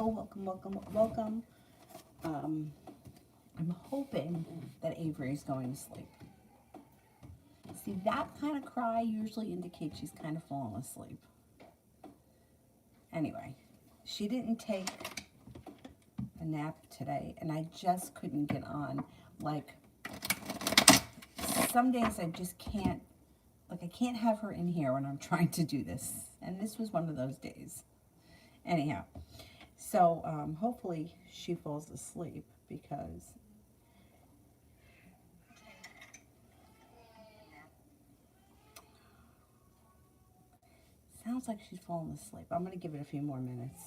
welcome, welcome, welcome. I'm hoping that Avery is going to sleep. See, that kind of cry usually indicates she's kind of fallen asleep. Anyway, she didn't take a nap today, and I just couldn't get on. Like, some days I just can't, like, I can't have her in here when I'm trying to do this. And this was one of those days. Anyhow, so hopefully she falls asleep because sounds like she's falling asleep. I'm going to give it a few more minutes.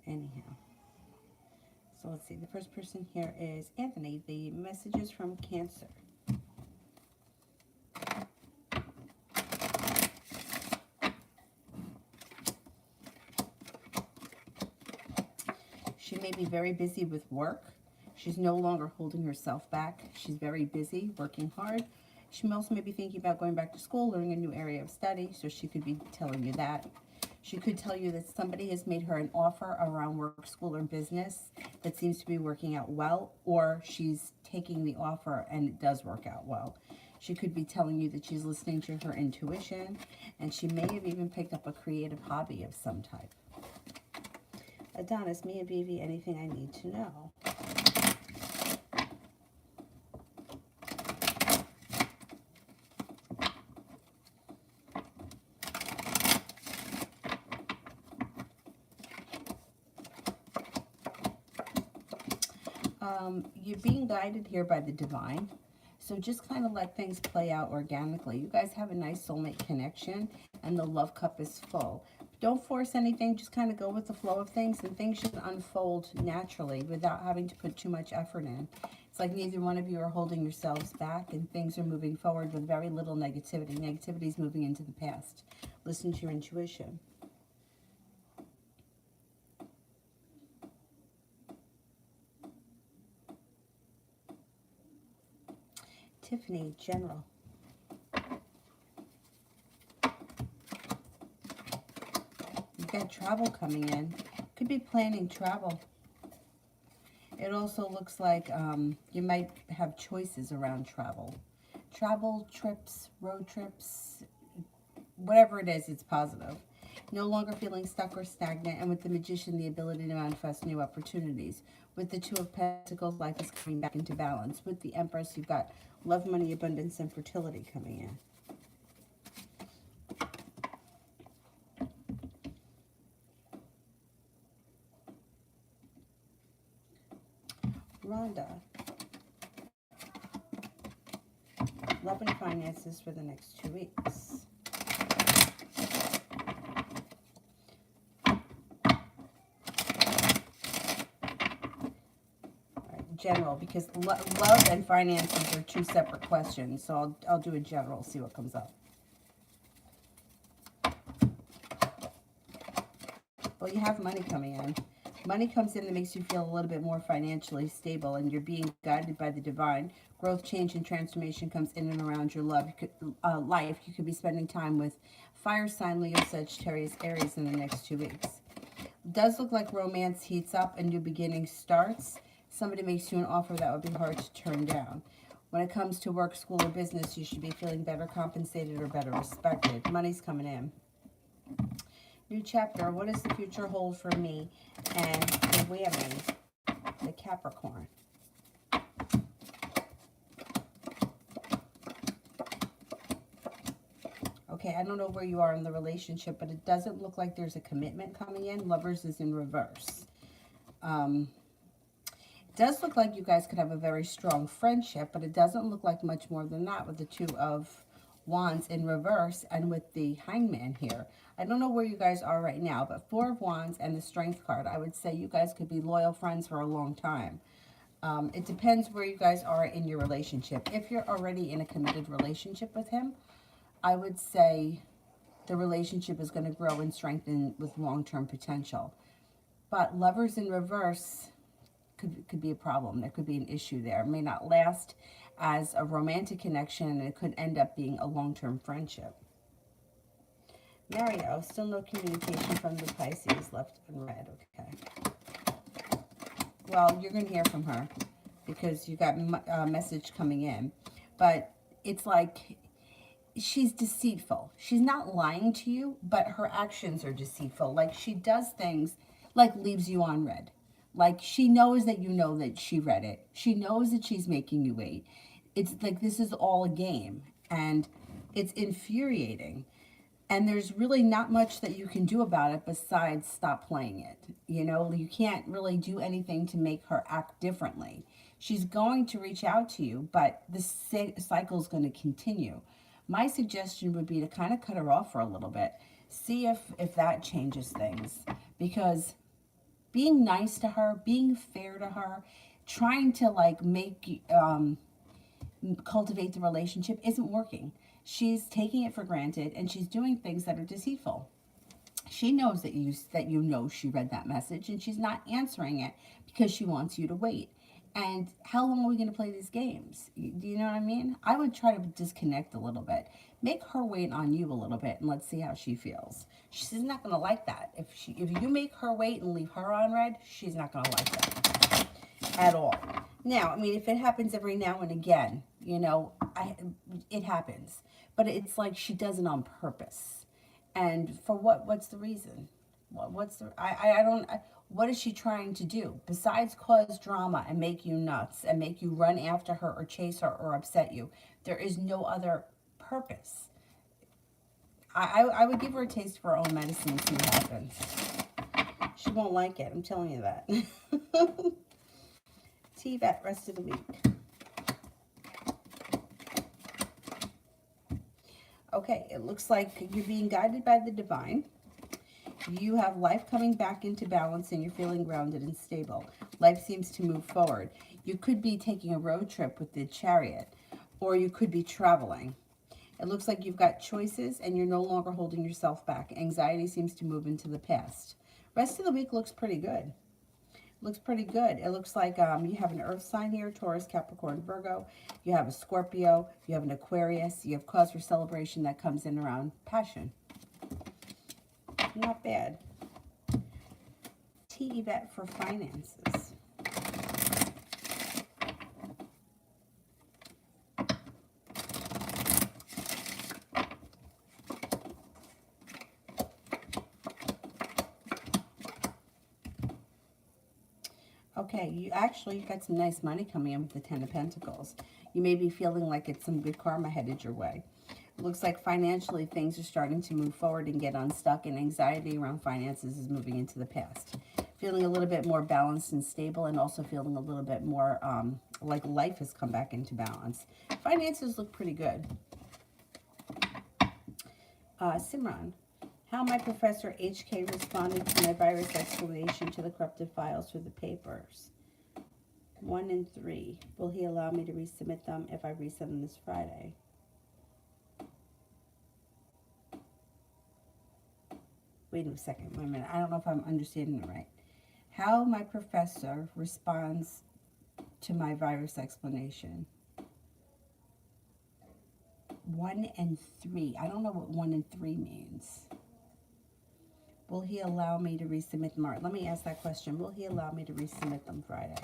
Anyhow, so let's see. The first person here is Anthony. The messages from Cancer. She may be very busy with work. She's no longer holding herself back. She's very busy, working hard. She also may be thinking about going back to school, learning a new area of study, so she could be telling you that. She could tell you that somebody has made her an offer around work, school, or business that seems to be working out well, or she's taking the offer and it does work out well. She could be telling you that she's listening to her intuition, and she may have even picked up a creative hobby of some type. Adonis, me and Vivi, anything I need to know? You're being guided here by the divine. So just kind of let things play out organically. You guys have a nice soulmate connection and the love cup is full. Don't force anything. Just kind of go with the flow of things, and things should unfold naturally without having to put too much effort in. It's like neither one of you are holding yourselves back, and things are moving forward with very little negativity. Negativity is moving into the past. Listen to your intuition. Tiffany, General. You've got travel coming in. Could be planning travel. It also looks like you might have choices around travel. Travel, trips, road trips, whatever it is, it's positive. No longer feeling stuck or stagnant, and with the Magician, the ability to manifest new opportunities. With the Two of Pentacles, life is coming back into balance. With the Empress, you've got love, money, abundance, and fertility coming in. Rhonda. Love and finances for the next 2 weeks. General, because love and finances are two separate questions. So I'll do a general, see what comes up. Well, you have money coming in. Money comes in that makes you feel a little bit more financially stable, and you're being guided by the divine. Growth, change, and transformation comes in and around your life. You could be spending time with fire sign, Leo, Sagittarius, Aries in the next 2 weeks. It does look like romance heats up and new beginning starts. Somebody makes you an offer that would be hard to turn down. When it comes to work, school, or business, you should be feeling better compensated or better respected. Money's coming in. New chapter. What does the future hold for me and the whammy, the Capricorn? Okay, I don't know where you are in the relationship, but it doesn't look like there's a commitment coming in. Lovers is in reverse. It does look like you guys could have a very strong friendship, but it doesn't look like much more than that with the Two of Wands in reverse and with the Hangman here. I don't know where you guys are right now, but Four of Wands and the Strength card, I would say you guys could be loyal friends for a long time. It depends where you guys are in your relationship. If you're already in a committed relationship with him, I would say the relationship is going to grow and strengthen with long-term potential. But lovers in reverse could be a problem. There could be an issue there. It may not last as a romantic connection, and it could end up being a long-term friendship. Mario, still no communication from the Pisces, left unread. Okay. Well, you're going to hear from her because you got a message coming in. But it's like she's deceitful. She's not lying to you, but her actions are deceitful. Like she does things like leaves you on red. Like she knows that you know that she read it. She knows that she's making you wait. It's like this is all a game and it's infuriating. And there's really not much that you can do about it besides stop playing it. You know, you can't really do anything to make her act differently. She's going to reach out to you, but the cycle is going to continue. My suggestion would be to kind of cut her off for a little bit. See if that changes things. Because being nice to her, being fair to her, trying to like cultivate the relationship isn't working. She's taking it for granted and she's doing things that are deceitful. She knows that you know she read that message and she's not answering it because she wants you to wait. And how long are we going to play these games? Do you know what I mean? I would try to disconnect a little bit. Make her wait on you a little bit and let's see how she feels. She's not going to like that. If you make her wait and leave her on red, she's not going to like that at all. Now, I mean, if it happens every now and again, you know, it happens. But it's like she does it on purpose. And for what? What's the reason? What is she trying to do? Besides cause drama and make you nuts and make you run after her or chase her or upset you, there is no other purpose. I would give her a taste of her own medicine and see what happens. She won't like it, I'm telling you that. T-Vet, rest of the week. Okay, it looks like you're being guided by the divine. You have life coming back into balance and you're feeling grounded and stable. Life seems to move forward. You could be taking a road trip with the Chariot, or you could be traveling. It looks like you've got choices and you're no longer holding yourself back. Anxiety seems to move into the past. Rest of the week looks pretty good. Looks pretty good. It looks like you have an earth sign here, Taurus, Capricorn, Virgo. You have a Scorpio. You have an Aquarius. You have cause for celebration that comes in around passion. Not bad. T-Vet for finances. Okay, you got some nice money coming in with the Ten of Pentacles. You may be feeling like it's some good karma headed your way. It looks like financially things are starting to move forward and get unstuck, and anxiety around finances is moving into the past. Feeling a little bit more balanced and stable, and also feeling a little bit more like life has come back into balance. Finances look pretty good. Simran, how my Professor HK responded to my virus explanation to the corrupted files through the papers. 1 and 3. Will he allow me to resubmit them if I resend them this Friday? Wait a second, wait a minute. I don't know if I'm understanding it right. How my professor responds to my virus explanation. 1 and 3. I don't know what 1 and 3 means. Will he allow me to resubmit them? All right, let me ask that question. Will he allow me to resubmit them Friday?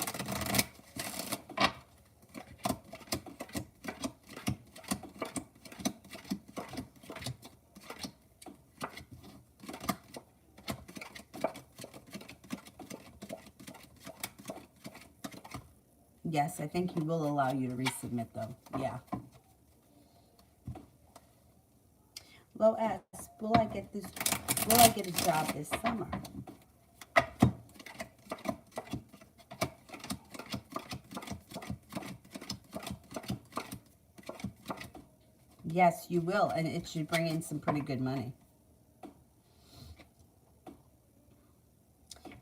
Yes, I think he will allow you to resubmit them. Yeah. Low S, will I get a job this summer? Yes, you will, and it should bring in some pretty good money.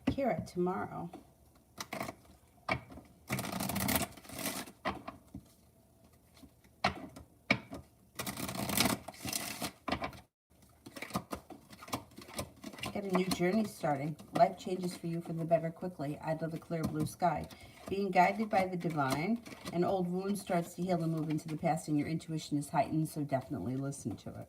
Kira, tomorrow. Get a new journey starting. Life changes for you for the better quickly out of the clear blue sky. Being guided by the divine, an old wound starts to heal and move into the past, and your intuition is heightened, so definitely listen to it.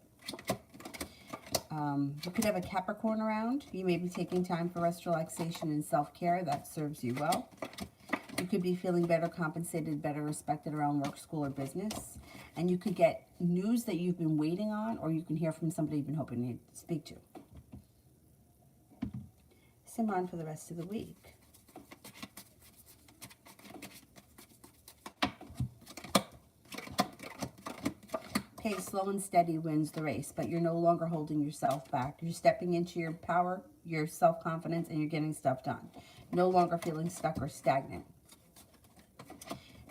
You could have a Capricorn around. You may be taking time for rest, relaxation, and self-care. That serves you well. You could be feeling better compensated, better respected around work, school, or business. And you could get news that you've been waiting on, or you can hear from somebody you've been hoping to speak to. Simran for the rest of the week. Okay, slow and steady wins the race, but you're no longer holding yourself back. You're stepping into your power, your self-confidence, and you're getting stuff done. No longer feeling stuck or stagnant.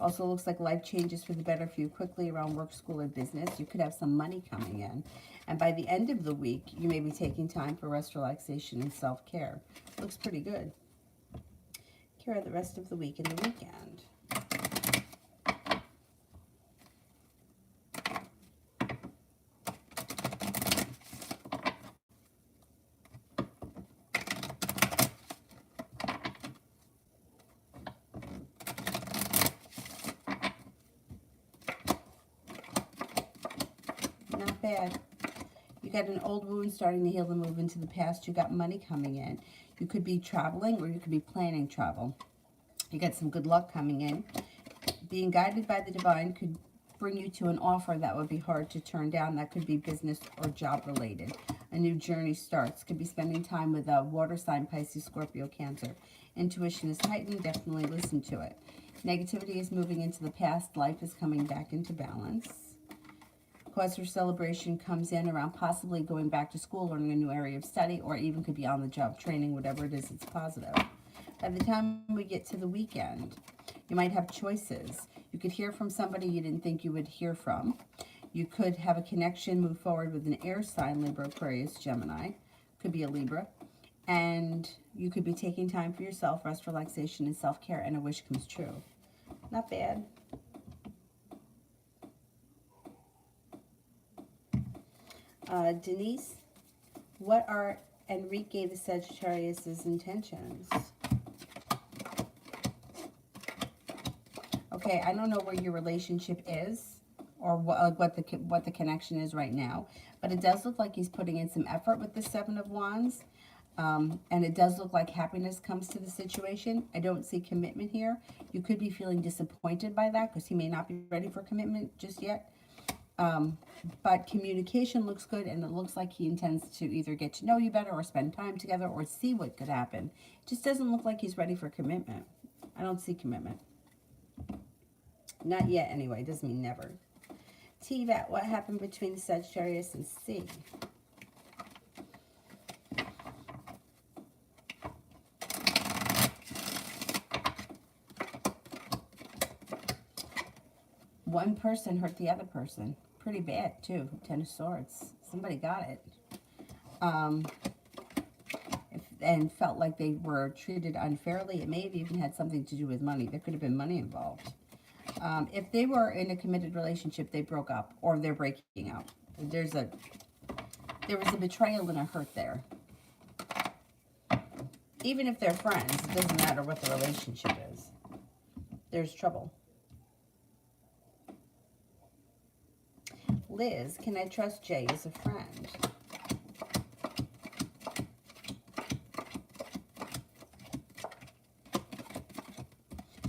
Also looks like life changes for the better for you quickly around work, school, or business. You could have some money coming in. And by the end of the week, you may be taking time for rest, relaxation, and self-care. Looks pretty good. Here are the rest of the week and the weekend. Not bad. You got an old wound starting to heal and move into the past. You got money coming in. You could be traveling or you could be planning travel. You got some good luck coming in. Being guided by the divine could bring you to an offer that would be hard to turn down. That could be business or job related. A new journey starts. Could be spending time with a water sign, Pisces, Scorpio, Cancer. Intuition is heightened. Definitely listen to it. Negativity is moving into the past. Life is coming back into balance. Cause for celebration comes in around possibly going back to school, learning a new area of study, or even could be on the job training, whatever it is, it's positive. By the time we get to the weekend, you might have choices. You could hear from somebody you didn't think you would hear from. You could have a connection, move forward with an air sign, Libra, Aquarius, Gemini. Could be a Libra. And you could be taking time for yourself, rest, relaxation, and self-care, and a wish comes true. Not bad. Denise, what are Enrique the Sagittarius's intentions? Okay, I don't know where your relationship is or what the connection is right now, but it does look like he's putting in some effort with the Seven of Wands, and it does look like happiness comes to the situation. I don't see commitment here. You could be feeling disappointed by that because he may not be ready for commitment just yet. But communication looks good, and it looks like he intends to either get to know you better or spend time together or see what could happen. It just doesn't look like he's ready for commitment. I don't see commitment. Not yet, anyway. Doesn't mean never. T-Vat, what happened between Sagittarius and C? One person hurt the other person. Pretty bad, too. Ten of Swords. Somebody got it. And felt like they were treated unfairly. It may have even had something to do with money. There could have been money involved. If they were in a committed relationship, they broke up or they're breaking up. There was a betrayal and a hurt there. Even if they're friends, it doesn't matter what the relationship is. There's trouble. Liz, can I trust Jay as a friend?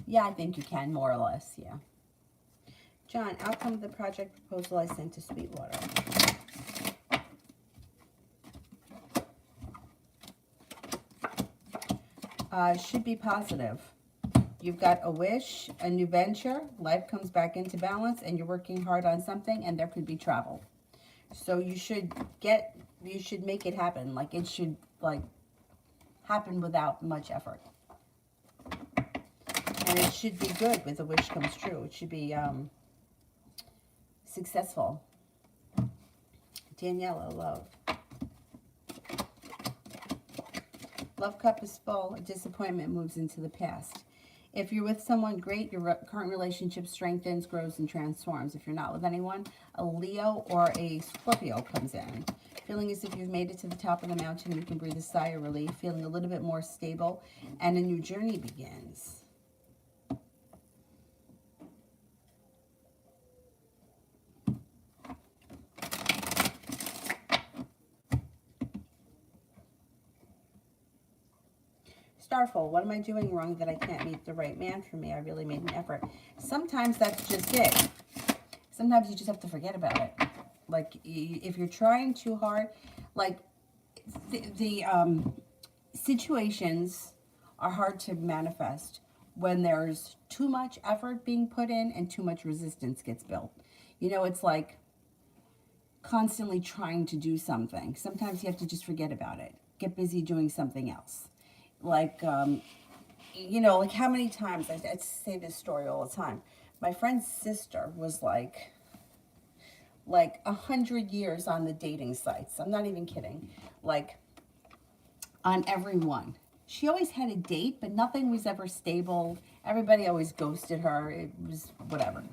Yeah, I think you can, more or less, yeah. John, outcome of the project proposal I sent to Sweetwater. Should be positive. You've got a wish, a new venture, life comes back into balance, and you're working hard on something, and there could be travel. So you should make it happen. Like, it should, happen without much effort. And it should be good with a wish comes true. It should be successful. Daniela, love. Love cup is full. A disappointment moves into the past. If you're with someone, great. Your current relationship strengthens, grows, and transforms. If you're not with anyone, a Leo or a Scorpio comes in. Feeling as if you've made it to the top of the mountain, you can breathe a sigh of relief. Feeling a little bit more stable, and a new journey begins. Starful, what am I doing wrong that I can't meet the right man for me? I really made an effort. Sometimes that's just it. Sometimes you just have to forget about it. Like, if you're trying too hard, like, the situations are hard to manifest when there's too much effort being put in and too much resistance gets built. You know, it's like constantly trying to do something. Sometimes you have to just forget about it. Get busy doing something else. Like, you know, like how many times, I say this story all the time. My friend's sister was like 100 years on the dating sites. I'm not even kidding. Like, on every one. She always had a date, but nothing was ever stable. Everybody always ghosted her. It was whatever.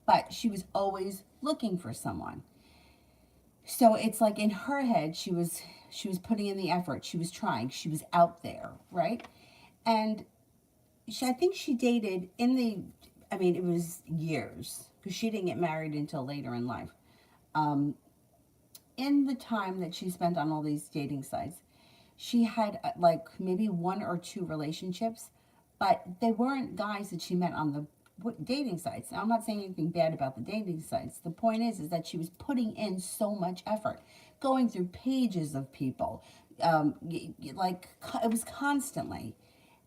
But she was always looking for someone. So it's like in her head, she was putting in the effort. She was trying. She was out there, right? And I think she dated I mean, it was years because she didn't get married until later in life. In the time that she spent on all these dating sites, she had like maybe 1 or 2 relationships, but they weren't guys that she met on the dating sites. Now, I'm not saying anything bad about the dating sites. The point is that she was putting in so much effort, going through pages of people, like it was constantly.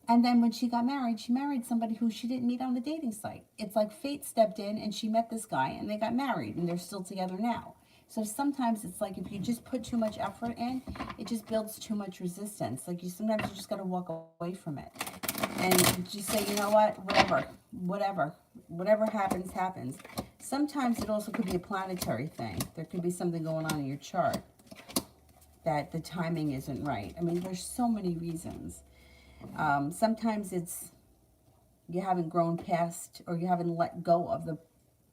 And then when she got married, she married somebody who she didn't meet on the dating site. It's like fate stepped in and she met this guy and they got married and they're still together now. So sometimes it's like if you just put too much effort in, it just builds too much resistance. Like sometimes you just got to walk away from it and just say, you know what, whatever happens, happens. Sometimes it also could be a planetary thing. There could be something going on in your chart that the timing isn't right. I mean, there's so many reasons. Sometimes it's you haven't grown past or you haven't let go of the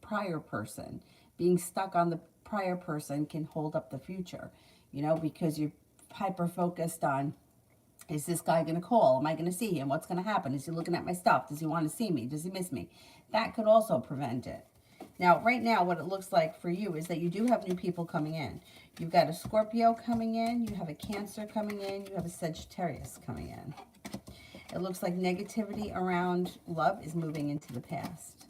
prior person. Being stuck on the prior person can hold up the future, you know, because you're hyper focused on, is this guy going to call? Am I going to see him? What's going to happen? Is he looking at my stuff? Does he want to see me? Does he miss me? That could also prevent it. Now, right now, what it looks like for you is that you do have new people coming in. You've got a Scorpio coming in. You have a Cancer coming in. You have a Sagittarius coming in. It looks like negativity around love is moving into the past.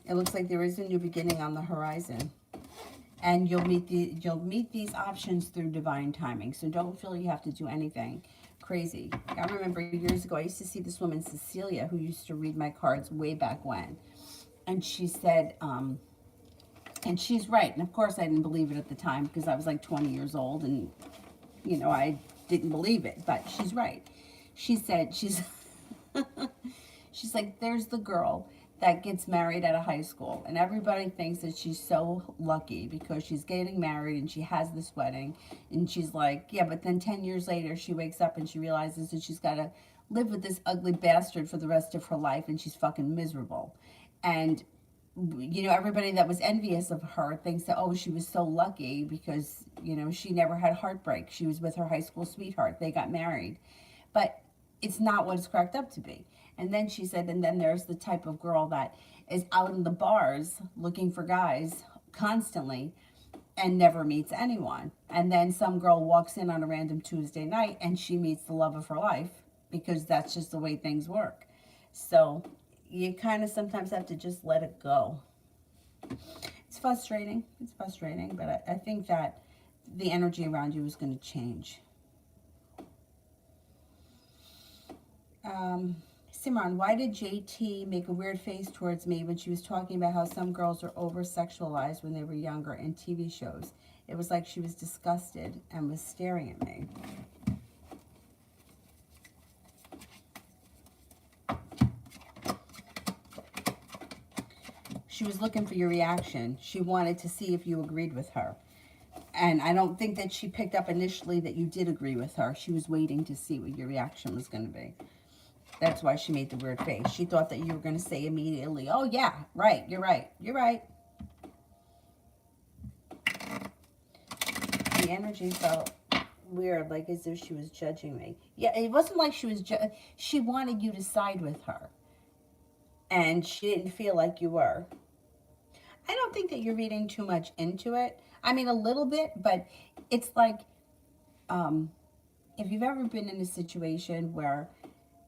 It looks like there is a new beginning on the horizon. And you'll meet these options through divine timing. So don't feel you have to do anything crazy. I remember years ago, I used to see this woman, Cecilia, who used to read my cards way back when. And she said, and she's right. And of course I didn't believe it at the time because I was like 20 years old and, you know, I didn't believe it, but she's right. She said, she's like, there's the girl that gets married at a high school and everybody thinks that she's so lucky because she's getting married and she has this wedding, and she's like, yeah, but then 10 years later she wakes up and she realizes that she's got to live with this ugly bastard for the rest of her life and she's fucking miserable. And you know, everybody that was envious of her thinks that, oh, she was so lucky because, you know, she never had heartbreak. She was with her high school sweetheart. They got married. But it's not what it's cracked up to be. And then she said, and then there's the type of girl that is out in the bars looking for guys constantly and never meets anyone. And then some girl walks in on a random Tuesday night and she meets the love of her life because that's just the way things work. So you kind of sometimes have to just let it go. It's frustrating. It's frustrating, but I think that the energy around you is going to change. Simran, why did JT make a weird face towards me when she was talking about how some girls are over-sexualized when they were younger in TV shows? It was like she was disgusted and was staring at me. She was looking for your reaction. She wanted to see if you agreed with her. And I don't think that she picked up initially that you did agree with her. She was waiting to see what your reaction was going to be. That's why she made the weird face. She thought that you were going to say immediately, oh, yeah, right, you're right, you're right. The energy felt weird, like as if she was judging me. Yeah, it wasn't like she was she wanted you to side with her. And she didn't feel like you were. I don't think that you're reading too much into it. I mean, a little bit, but it's like, If you've ever been in a situation where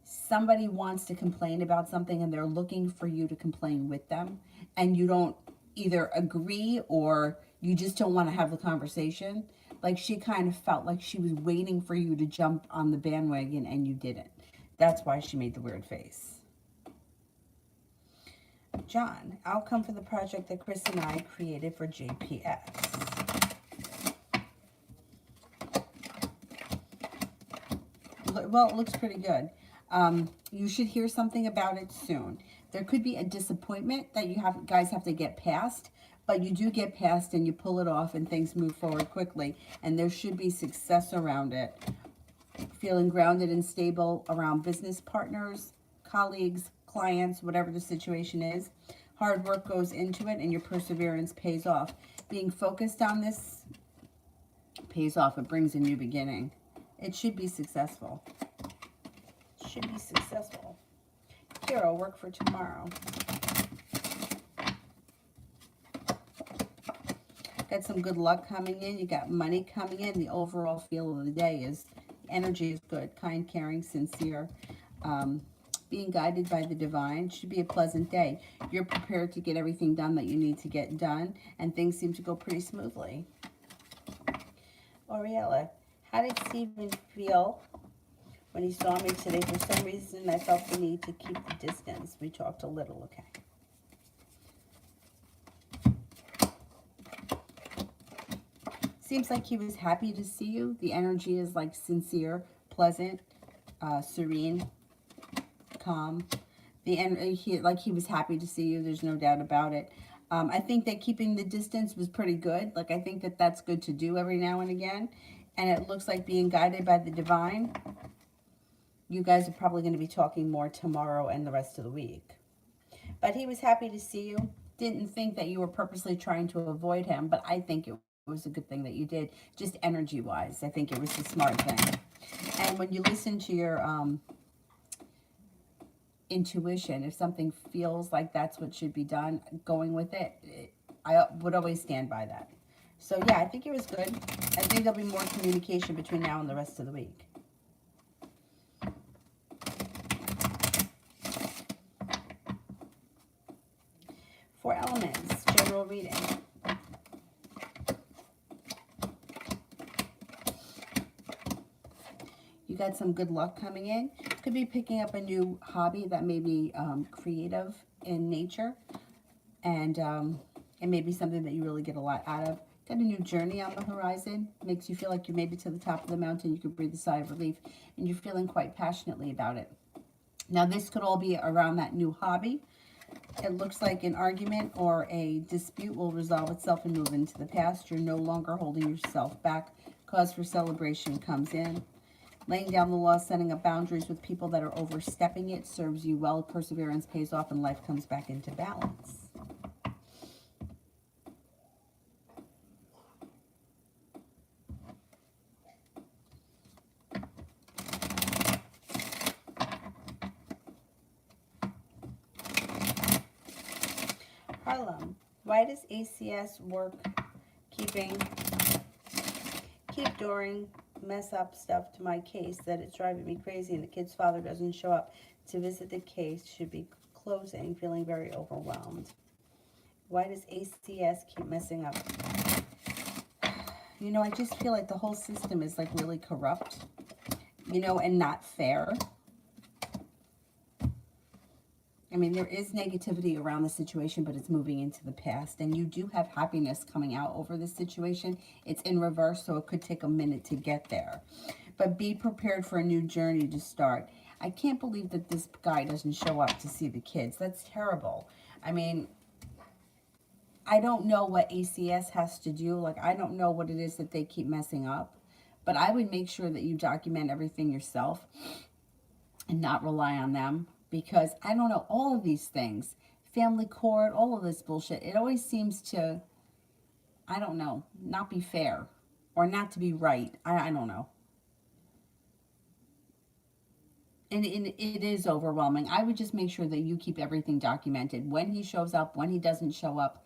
somebody wants to complain about something and they're looking for you to complain with them, and you don't either agree or you just don't want to have the conversation, like she kind of felt like she was waiting for you to jump on the bandwagon and you didn't. That's why she made the weird face. John, outcome for the project that Chris and I created for JPS. Well, it looks pretty good. You should hear something about it soon. There could be a disappointment that you guys have to get past, but you do get past and you pull it off and things move forward quickly, and there should be success around it. Feeling grounded and stable around business partners, colleagues, clients, whatever the situation is. Hard work goes into it and your perseverance pays off. Being focused on this pays off. It brings a new beginning. It should be successful. It should be successful. Hero, work for tomorrow. Got some good luck coming in. You got money coming in. The overall feel of the day is energy is good. Kind, caring, sincere. Being guided by the divine. Should be a pleasant day. You're prepared to get everything done that you need to get done, and things seem to go pretty smoothly. Oriella, how did Stephen feel when he saw me today? For some reason, I felt the need to keep the distance. We talked a little, okay. Seems like he was happy to see you. The energy is like sincere, pleasant, serene, calm. Like he was happy to see you. There's no doubt about it. I think that keeping the distance was pretty good. Like, I think that that's good to do every now and again. And it looks like being guided by the divine. You guys are probably going to be talking more tomorrow and the rest of the week. But he was happy to see you. Didn't think that you were purposely trying to avoid him, but I think it was a good thing that you did, just energy-wise. I think it was the smart thing. And when you listen to your intuition, if something feels like that's what should be done, going with it, I would always stand by that. So yeah, I think it was good. I think there'll be more communication between now and the rest of the week. Four elements, general reading. You got some good luck coming in. Could be picking up a new hobby that may be creative in nature, and it may be something that you really get a lot out of. Got a new journey on the horizon. Makes you feel like you're maybe to the top of the mountain. You can breathe a sigh of relief, and you're feeling quite passionately about it. Now, this could all be around that new hobby. It looks like an argument or a dispute will resolve itself and move into the past. You're no longer holding yourself back. Cause for celebration comes in. Laying down the law, setting up boundaries with people that are overstepping it serves you well. Perseverance pays off and life comes back into balance. Harlem, why does ACS work keep doing mess up stuff to my case that it's driving me crazy, and the kid's father doesn't show up to visit the case? Should be closing, feeling very overwhelmed. Why does ACS keep messing up? You know, I just feel like the whole system is like really corrupt, you know, and not fair. I mean, there is negativity around the situation, but it's moving into the past. And you do have happiness coming out over this situation. It's in reverse, so it could take a minute to get there. But be prepared for a new journey to start. I can't believe that this guy doesn't show up to see the kids. That's terrible. I mean, I don't know what ACS has to do. Like, I don't know what it is that they keep messing up. But I would make sure that you document everything yourself and not rely on them. Because, I don't know, all of these things, family court, all of this bullshit, it always seems to, I don't know, not be fair or not to be right. I don't know. And it is overwhelming. I would just make sure that you keep everything documented. When he shows up, when he doesn't show up,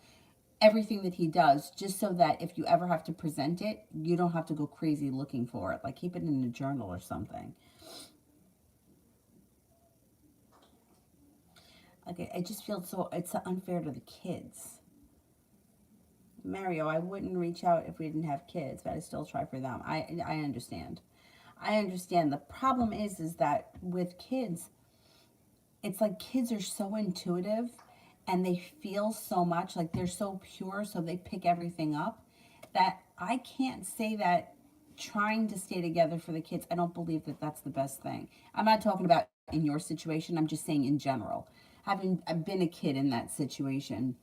everything that he does, just so that if you ever have to present it, you don't have to go crazy looking for it. Like, keep it in a journal or something. Okay, I just feel so, it's unfair to the kids. Mario, I wouldn't reach out if we didn't have kids, but I still try for them. I understand. I understand. The problem is that with kids, it's like kids are so intuitive and they feel so much, like they're so pure, so they pick everything up, that I can't say that trying to stay together for the kids, I don't believe that that's the best thing. I'm not talking about in your situation, I'm just saying in general. I've been a kid in that situation.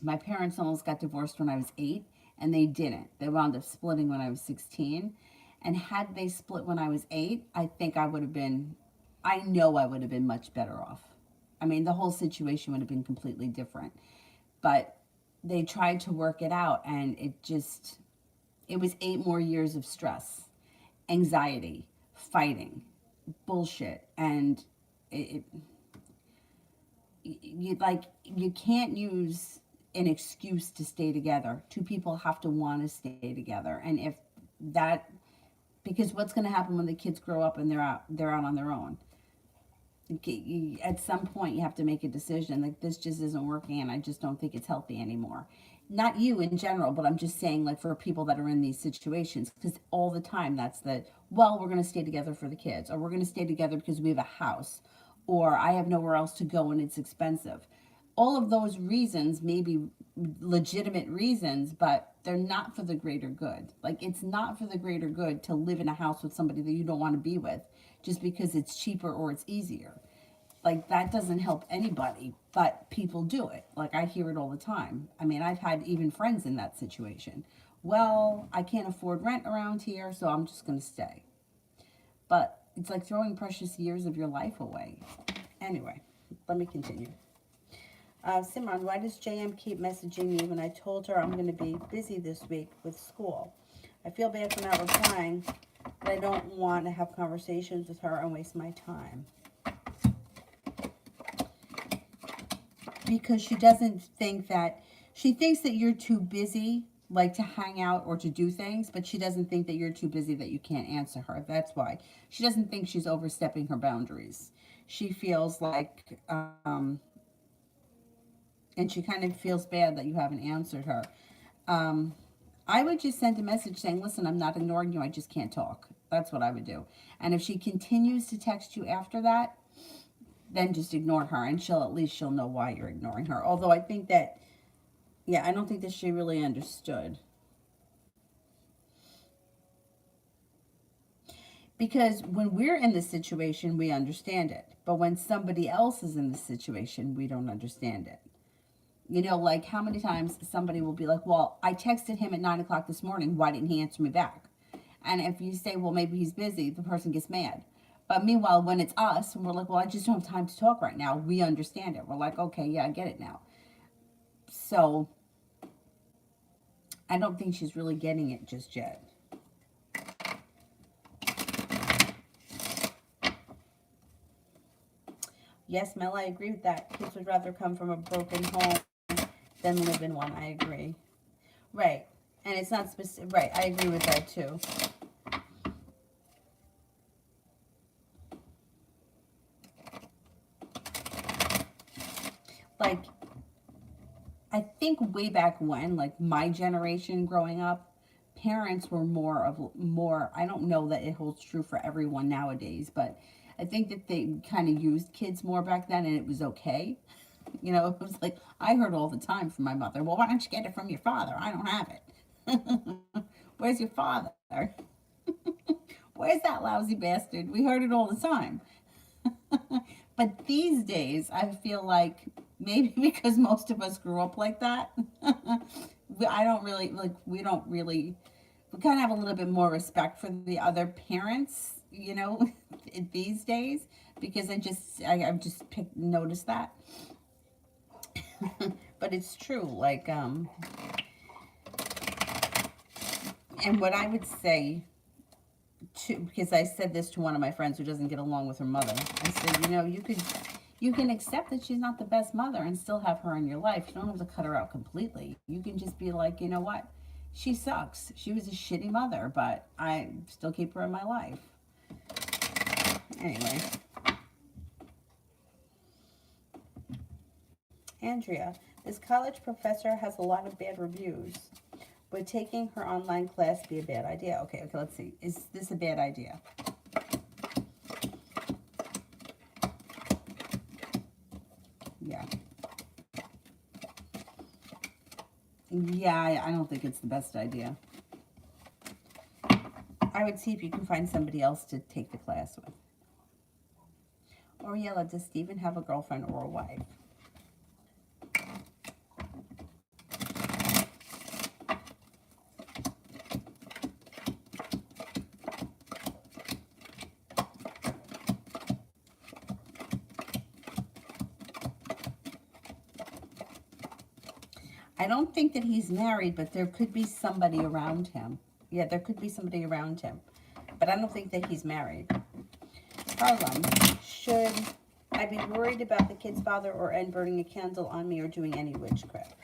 My parents almost got divorced when I was 8, and they didn't. They wound up splitting when I was 16. And had they split when I was 8, I think I would have been, I know I would have been much better off. I mean, the whole situation would have been completely different. But they tried to work it out, and it was 8 more years of stress, anxiety, fighting, bullshit, and you can't use an excuse to stay together. Two people have to want to stay together, and if that, because what's going to happen when the kids grow up and they're out on their own? At some point you have to make a decision, like, this just isn't working and I just don't think it's healthy anymore. Not you in general, but I'm just saying, like, for people that are in these situations, because all the time that's well, we're going to stay together for the kids, or we're going to stay together because we have a house, or I have nowhere else to go and it's expensive. All of those reasons may be legitimate reasons, but they're not for the greater good. Like, it's not for the greater good to live in a house with somebody that you don't want to be with just because it's cheaper or it's easier. Like, that doesn't help anybody, but people do it. Like, I hear it all the time. I mean, I've had even friends in that situation. Well, I can't afford rent around here, so I'm just going to stay. But it's like throwing precious years of your life away. Anyway, let me continue. Simran, why does JM keep messaging me when I told her I'm going to be busy this week with school? I feel bad for not replying, but I don't want to have conversations with her and waste my time. Because she doesn't think that, she thinks that you're too busy, like, to hang out or to do things, but she doesn't think that you're too busy that you can't answer her. That's why. She doesn't think she's overstepping her boundaries. She feels like, and she kind of feels bad that you haven't answered her. I would just send a message saying, listen, I'm not ignoring you, I just can't talk. That's what I would do. And if she continues to text you after that, then just ignore her, and at least she'll know why you're ignoring her. Although I think that, yeah, I don't think that she really understood. Because when we're in this situation, we understand it. But when somebody else is in this situation, we don't understand it. You know, like, how many times somebody will be like, well, I texted him at 9 o'clock this morning. Why didn't he answer me back? And if you say, well, maybe he's busy, the person gets mad. But meanwhile, when it's us, and we're like, well, I just don't have time to talk right now, we understand it. We're like, okay, yeah, I get it now. So I don't think she's really getting it just yet. Yes, Mel, I agree with that. Kids would rather come from a broken home than live in one. I agree. Right. And it's not specific. Right. I agree with that too. Like, I think way back when, like my generation growing up, parents were more, I don't know that it holds true for everyone nowadays, but I think that they kind of used kids more back then and it was okay. You know, it was like, I heard all the time from my mother, well, why don't you get it from your father? I don't have it. Where's your father? Where's that lousy bastard? We heard it all the time. But these days, I feel like maybe because most of us grew up like that, I don't really, like, we kind of have a little bit more respect for the other parents, you know, these days, because I've just noticed that. But it's true, like, and what I would say, because I said this to one of my friends who doesn't get along with her mother, I said, you know, You can accept that she's not the best mother and still have her in your life. You don't have to cut her out completely. You can just be like, you know what? She sucks. She was a shitty mother, but I still keep her in my life. Anyway. Andrea, this college professor has a lot of bad reviews. Would taking her online class be a bad idea? Okay, let's see. Is this a bad idea? Yeah. Yeah, I don't think it's the best idea. I would see if you can find somebody else to take the class with. Oriella, does Stephen have a girlfriend or a wife? I don't think that he's married, but there could be somebody around him. Yeah, there could be somebody around him. But I don't think that he's married. Harlem, should I be worried about the kid's father or Ed burning a candle on me or doing any witchcraft?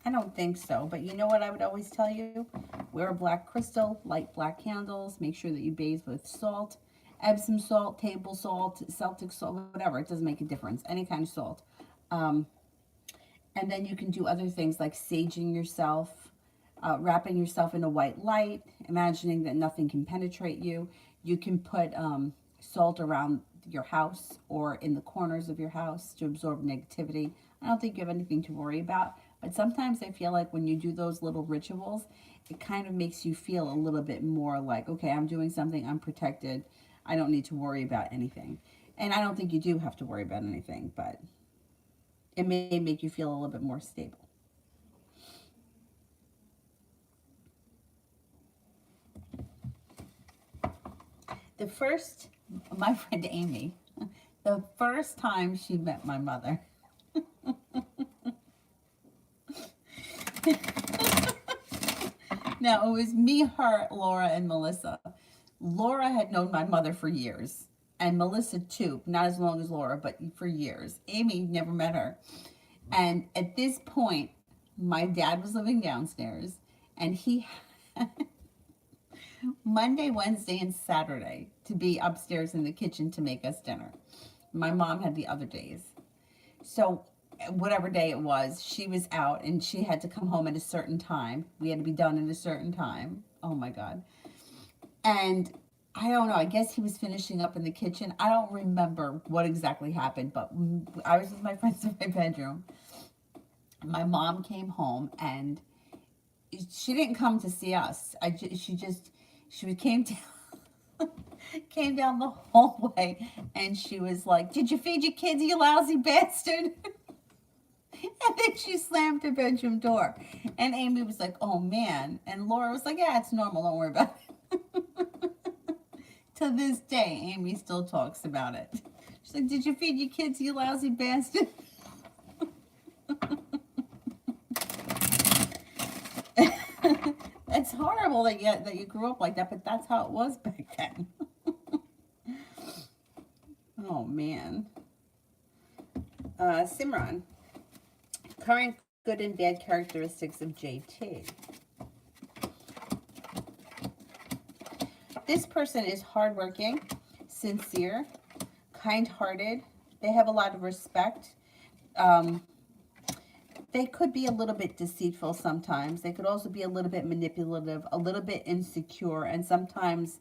I don't think so, but you know what I would always tell you? Wear a black crystal, light black candles, make sure that you bathe with salt, Epsom salt, table salt, Celtic salt, whatever. It doesn't make a difference, any kind of salt. And then you can do other things like saging yourself, wrapping yourself in a white light, imagining that nothing can penetrate you. You can put salt around your house or in the corners of your house to absorb negativity. I don't think you have anything to worry about. But sometimes I feel like when you do those little rituals, it kind of makes you feel a little bit more like, okay, I'm doing something, I'm protected. I don't need to worry about anything. And I don't think you do have to worry about anything, but it may make you feel a little bit more stable. My friend Amy, the first time she met my mother, now, it was me, her, Laura, and Melissa. Laura had known my mother for years, and Melissa too, not as long as Laura, but for years. Amy never met her. And at this point, my dad was living downstairs, and he had Monday, Wednesday, and Saturday to be upstairs in the kitchen to make us dinner. My mom had the other days. So whatever day it was, she was out and she had to come home at a certain time. We had to be done at a certain time. Oh my God. And I don't know, I guess he was finishing up in the kitchen. I don't remember what exactly happened, but I was with my friends in my bedroom. My mom came home and she didn't come to see us. She came down the hallway and she was like, "Did you feed your kids, you lousy bastard?" And then she slammed her bedroom door. And Amy was like, "Oh, man." And Laura was like, "Yeah, it's normal. Don't worry about it." To this day, Amy still talks about it. She's like, "Did you feed your kids, you lousy bastard?" It's horrible that you grew up like that, but that's how it was back then. Oh, man. Simran. Current good and bad characteristics of JT. This person is hardworking, sincere, kind-hearted. They have a lot of respect. They could be a little bit deceitful sometimes. They could also be a little bit manipulative, a little bit insecure, and sometimes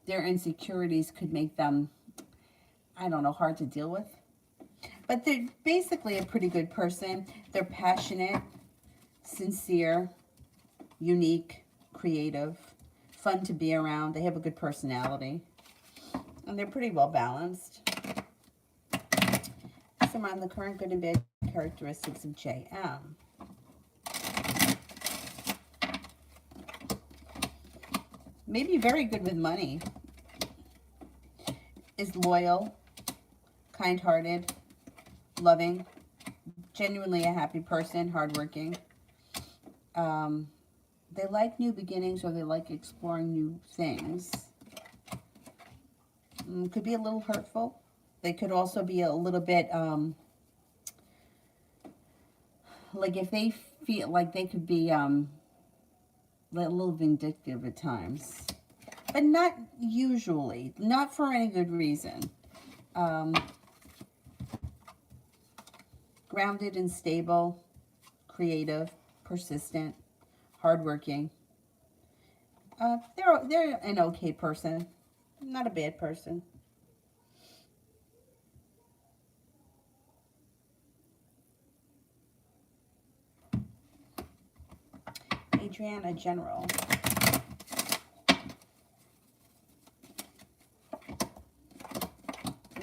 their insecurities could make them, I don't know, hard to deal with. But they're basically a pretty good person. They're passionate, sincere, unique, creative, fun to be around. They have a good personality. And they're pretty well balanced. Some on the current good and bad characteristics of JM. Maybe very good with money. Is loyal, kind-hearted, loving, genuinely a happy person, hardworking. They like new beginnings, or they like exploring new things. Could be a little hurtful. They could also be a little bit, like if they feel like they could be a little vindictive at times. But not usually. Not for any good reason. Grounded and stable, creative, persistent, hardworking. They're an okay person, not a bad person. Adriana, general.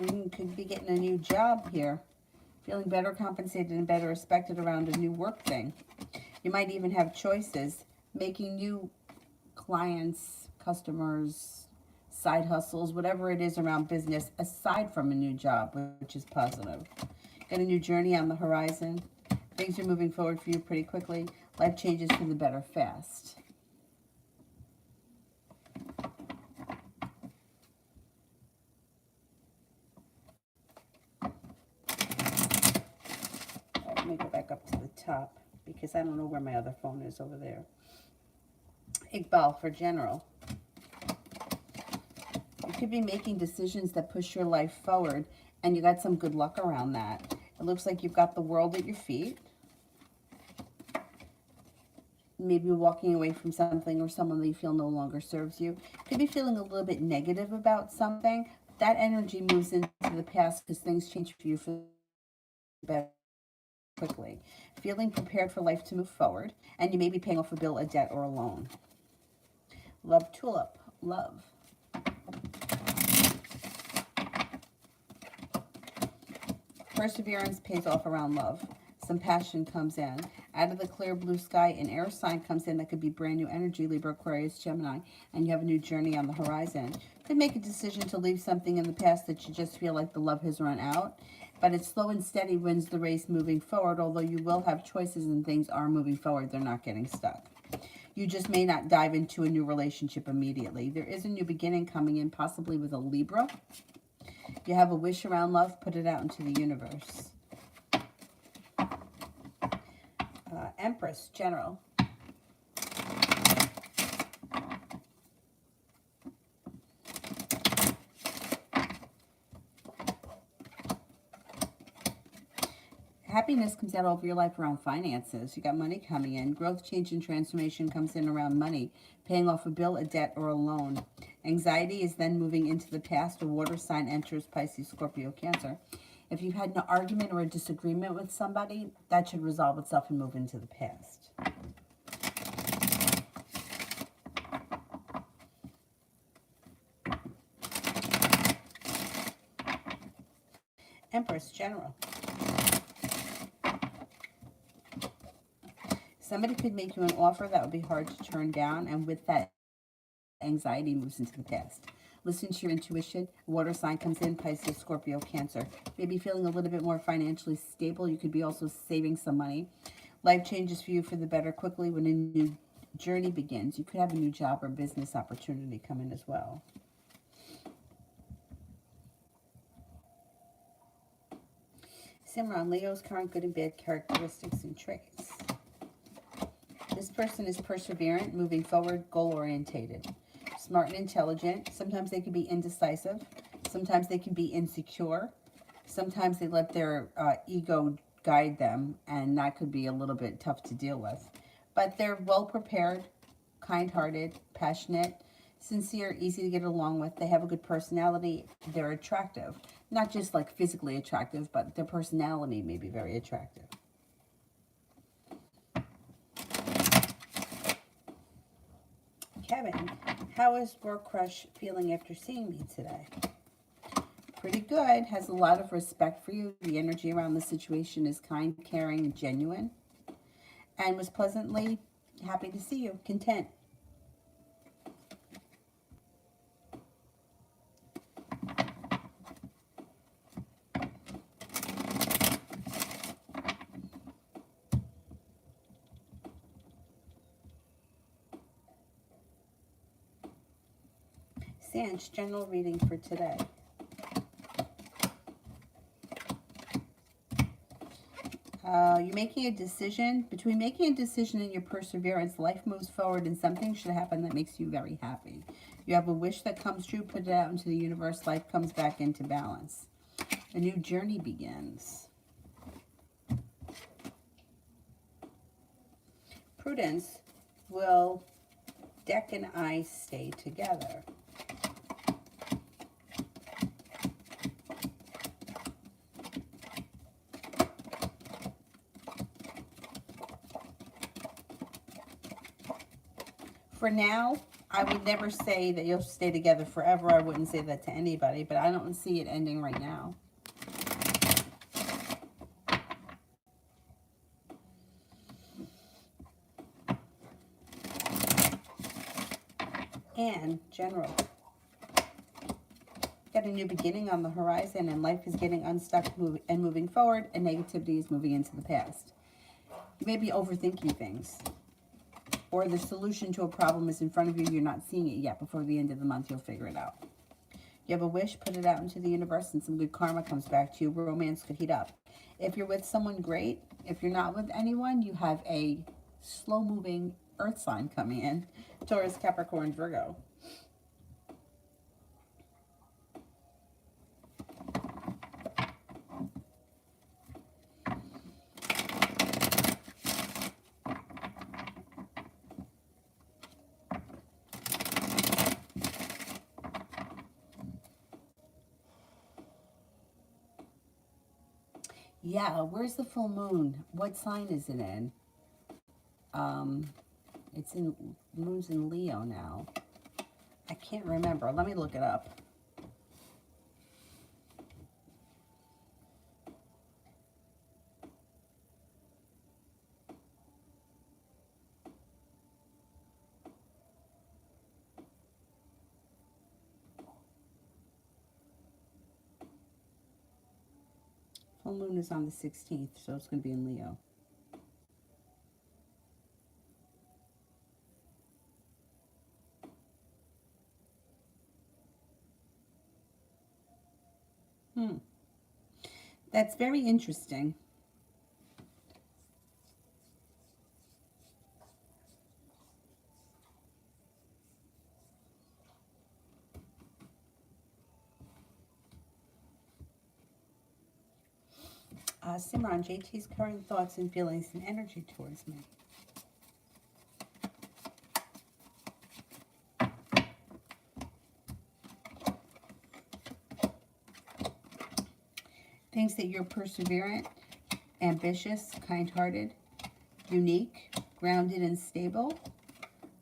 You could be getting a new job here. Feeling better compensated and better respected around a new work thing. You might even have choices. Making new clients, customers, side hustles, whatever it is around business, aside from a new job, which is positive. Got a new journey on the horizon. Things are moving forward for you pretty quickly. Life changes for the better fast. Let me go back up to the top because I don't know where my other phone is over there. Iqbal for general. You could be making decisions that push your life forward, and you got some good luck around that. It looks like you've got the world at your feet. Maybe walking away from something or someone that you feel no longer serves you. Could be feeling a little bit negative about something. That energy moves into the past because things change for you for the better quickly. Feeling prepared for life to move forward, and you may be paying off a bill, a debt, or a loan. Love tulip, love. Perseverance pays off around love. Some passion comes in. Out of the clear blue sky, an air sign comes in that could be brand new energy, Libra, Aquarius, Gemini, and you have a new journey on the horizon. Could make a decision to leave something in the past that you just feel like the love has run out. But it's slow and steady wins the race moving forward, although you will have choices and things are moving forward. They're not getting stuck. You just may not dive into a new relationship immediately. There is a new beginning coming in, possibly with a Libra. You have a wish around love, put it out into the universe. Empress, general. Happiness comes out over your life around finances. You got money coming in. Growth, change, and transformation comes in around money, paying off a bill, a debt, or a loan. Anxiety is then moving into the past. A water sign enters Pisces, Scorpio, Cancer. If you've had an argument or a disagreement with somebody, that should resolve itself and move into the past. Empress, general. Somebody could make you an offer that would be hard to turn down, and with that, anxiety moves into the past. Listen to your intuition. Water sign comes in, Pisces, Scorpio, Cancer. Maybe feeling a little bit more financially stable. You could be also saving some money. Life changes for you for the better quickly when a new journey begins. You could have a new job or business opportunity come in as well. Simran, Leo's current good and bad characteristics and traits. This person is perseverant, moving forward, goal-orientated. Smart and intelligent. Sometimes they can be indecisive. Sometimes they can be insecure. Sometimes they let their ego guide them, and that could be a little bit tough to deal with. But they're well-prepared, kind-hearted, passionate, sincere, easy to get along with. They have a good personality. They're attractive. Not just like physically attractive, but their personality may be very attractive. Kevin, how is your crush feeling after seeing me today? Pretty good. Has a lot of respect for you. The energy around the situation is kind, caring, and genuine. And was pleasantly happy to see you. Content. Sanch, general reading for today. You're making a decision. Between making a decision and your perseverance, life moves forward and something should happen that makes you very happy. You have a wish that comes true, put it out into the universe, life comes back into balance. A new journey begins. Prudence, will Deck and I stay together? For now, I would never say that you'll stay together forever. I wouldn't say that to anybody, but I don't see it ending right now. And general. Got a new beginning on the horizon, and life is getting unstuck and moving forward, and negativity is moving into the past. You may be overthinking things, or the solution to a problem is in front of you. You're not seeing it yet. Before the end of the month, you'll figure it out. You have a wish, put it out into the universe, and some good karma comes back to you. Romance could heat up. If you're with someone, great. If you're not with anyone, you have a slow-moving earth sign coming in. Taurus, Capricorn, Virgo. Yeah, where's the full moon? What sign is it in? Moon's in Leo now. I can't remember. Let me look it up. Full moon is on the 16th, so it's going to be in Leo. That's very interesting. Simran, JT's current thoughts and feelings and energy towards me. Thinks that you're perseverant, ambitious, kind-hearted, unique, grounded, and stable.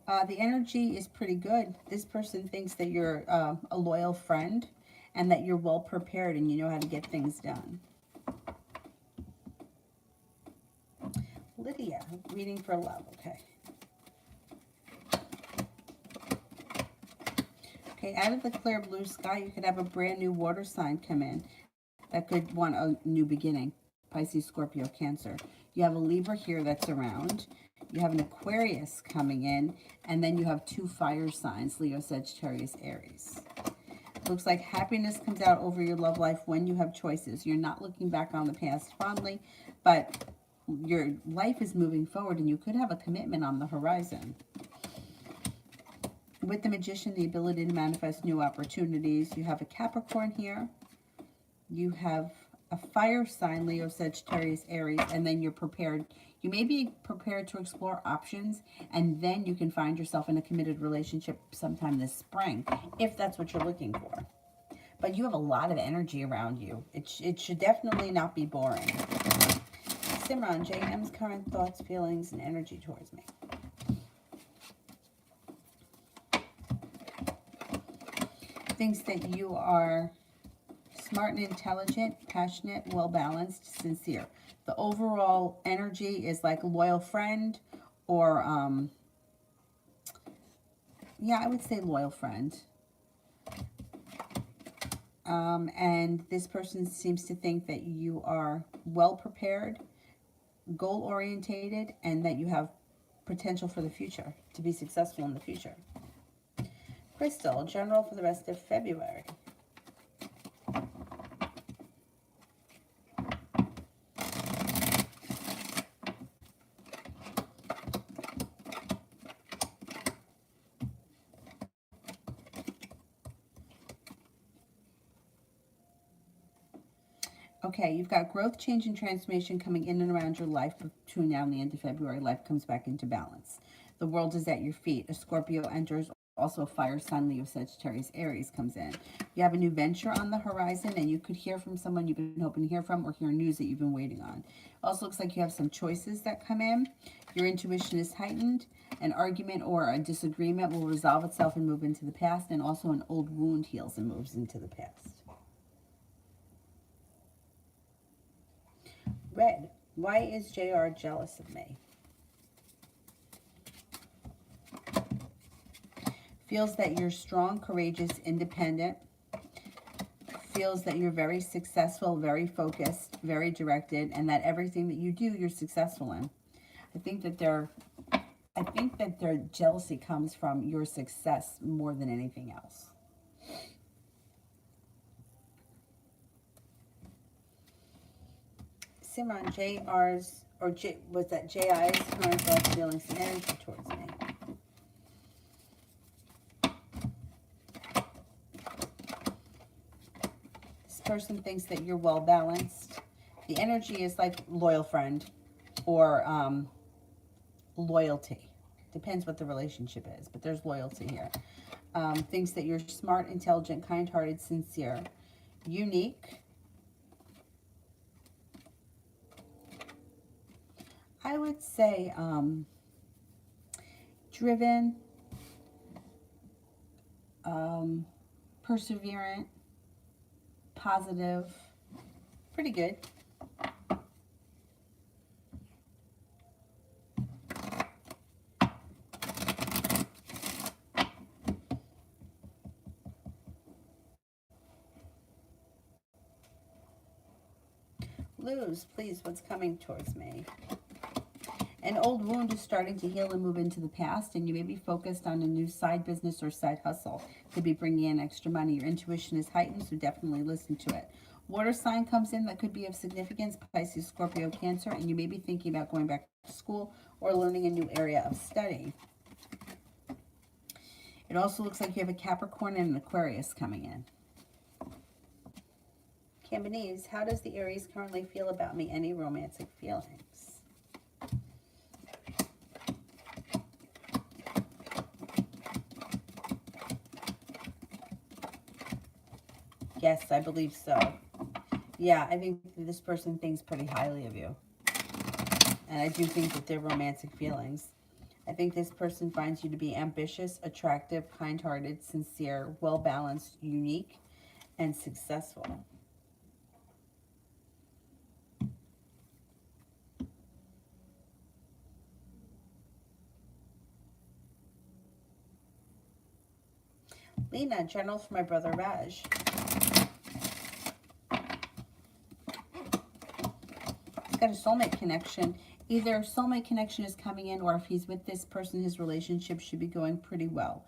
The energy is pretty good. This person thinks that you're a loyal friend and that you're well prepared and you know how to get things done. Lydia, reading for love. Okay, out of the clear blue sky, you could have a brand new water sign come in that could want a new beginning. Pisces, Scorpio, Cancer. You have a Libra here that's around. You have an Aquarius coming in, and then you have two fire signs, Leo, Sagittarius, Aries. Looks like happiness comes out over your love life when you have choices. You're not looking back on the past fondly, but your life is moving forward, and you could have a commitment on the horizon. With the Magician, the ability to manifest new opportunities. You have a Capricorn here. You have a fire sign, Leo, Sagittarius, Aries, and then you're prepared. You may be prepared to explore options, and then you can find yourself in a committed relationship sometime this spring, if that's what you're looking for. But you have a lot of energy around you. It should definitely not be boring. Simran, JM's current thoughts, feelings, and energy towards me. Thinks that you are smart and intelligent, passionate, well-balanced, sincere. The overall energy is like a loyal friend or, yeah, I would say loyal friend. And this person seems to think that you are well-prepared, goal-orientated, and that you have potential for the future, to be successful in the future. Crystal, general for the rest of February. Okay, you've got growth, change, and transformation coming in and around your life between now and the end of February. Life comes back into balance. The world is at your feet. A Scorpio enters. Also, fire sign, Leo, Sagittarius, Aries comes in. You have a new venture on the horizon, and you could hear from someone you've been hoping to hear from, or hear news that you've been waiting on. Also looks like you have some choices that come in. Your intuition is heightened. An argument or a disagreement will resolve itself and move into the past, and also an old wound heals and moves into the past. Red, why is JR jealous of me? Feels that you're strong, courageous, independent. Feels that you're very successful, very focused, very directed, and that everything that you do, you're successful in. I think that their jealousy comes from your success more than anything else. Simran, was that JI's current thoughts, feelings, and energy towards me? This person thinks that you're well balanced. The energy is like loyal friend or loyalty. Depends what the relationship is, but there's loyalty here. Thinks that you're smart, intelligent, kind-hearted, sincere, unique. I would say driven, perseverant, positive, pretty good. Luz, please, what's coming towards me? An old wound is starting to heal and move into the past, and you may be focused on a new side business or side hustle. Could be bringing in extra money. Your intuition is heightened, so definitely listen to it. Water sign comes in that could be of significance, Pisces, Scorpio, Cancer, and you may be thinking about going back to school or learning a new area of study. It also looks like you have a Capricorn and an Aquarius coming in. Cabanese, how does the Aries currently feel about me? Any romantic feelings? Yes, I believe so. Yeah, I think this person thinks pretty highly of you. And I do think that they're romantic feelings. I think this person finds you to be ambitious, attractive, kind-hearted, sincere, well-balanced, unique, and successful. Lena, general for my brother Raj. He's got a soulmate connection. Either soulmate connection is coming in, or if he's with this person, his relationship should be going pretty well.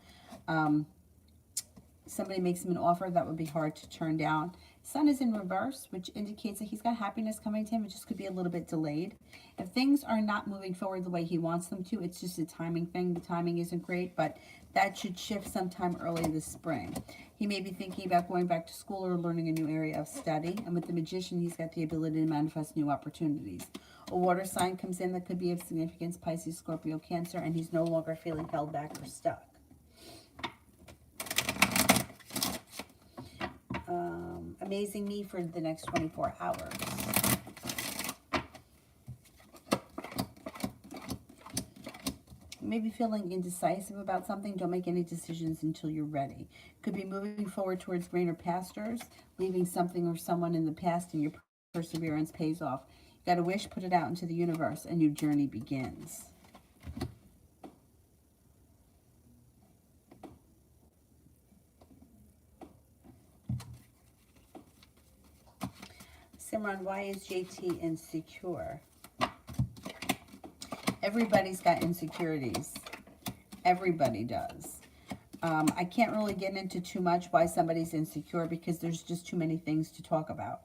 Somebody makes him an offer that would be hard to turn down. Sun is in reverse, which indicates that he's got happiness coming to him. It just could be a little bit delayed. If things are not moving forward the way he wants them to, it's just a timing thing. The timing isn't great, but that should shift sometime early this spring. He may be thinking about going back to school or learning a new area of study. And with the Magician, he's got the ability to manifest new opportunities. A water sign comes in that could be of significance, Pisces, Scorpio, Cancer, and he's no longer feeling held back or stuck. Amazing me for the next 24 hours. You may be feeling indecisive about something. Don't make any decisions until you're ready. Could be moving forward towards greener pastures, leaving something or someone in the past, and your perseverance pays off. You got a wish, put it out into the universe. A new journey begins. Simran, why is JT insecure? Everybody's got insecurities. Everybody does. I can't really get into too much why somebody's insecure because there's just too many things to talk about.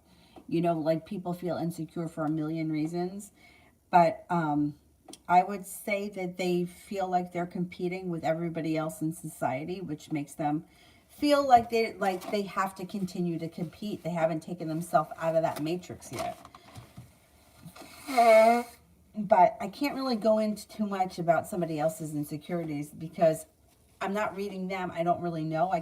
You know, like people feel insecure for a million reasons. But I would say that they feel like they're competing with everybody else in society, which makes them feel like they have to continue to compete. They haven't taken themselves out of that matrix yet. But I can't really go into too much about somebody else's insecurities because I'm not reading them. I don't really know.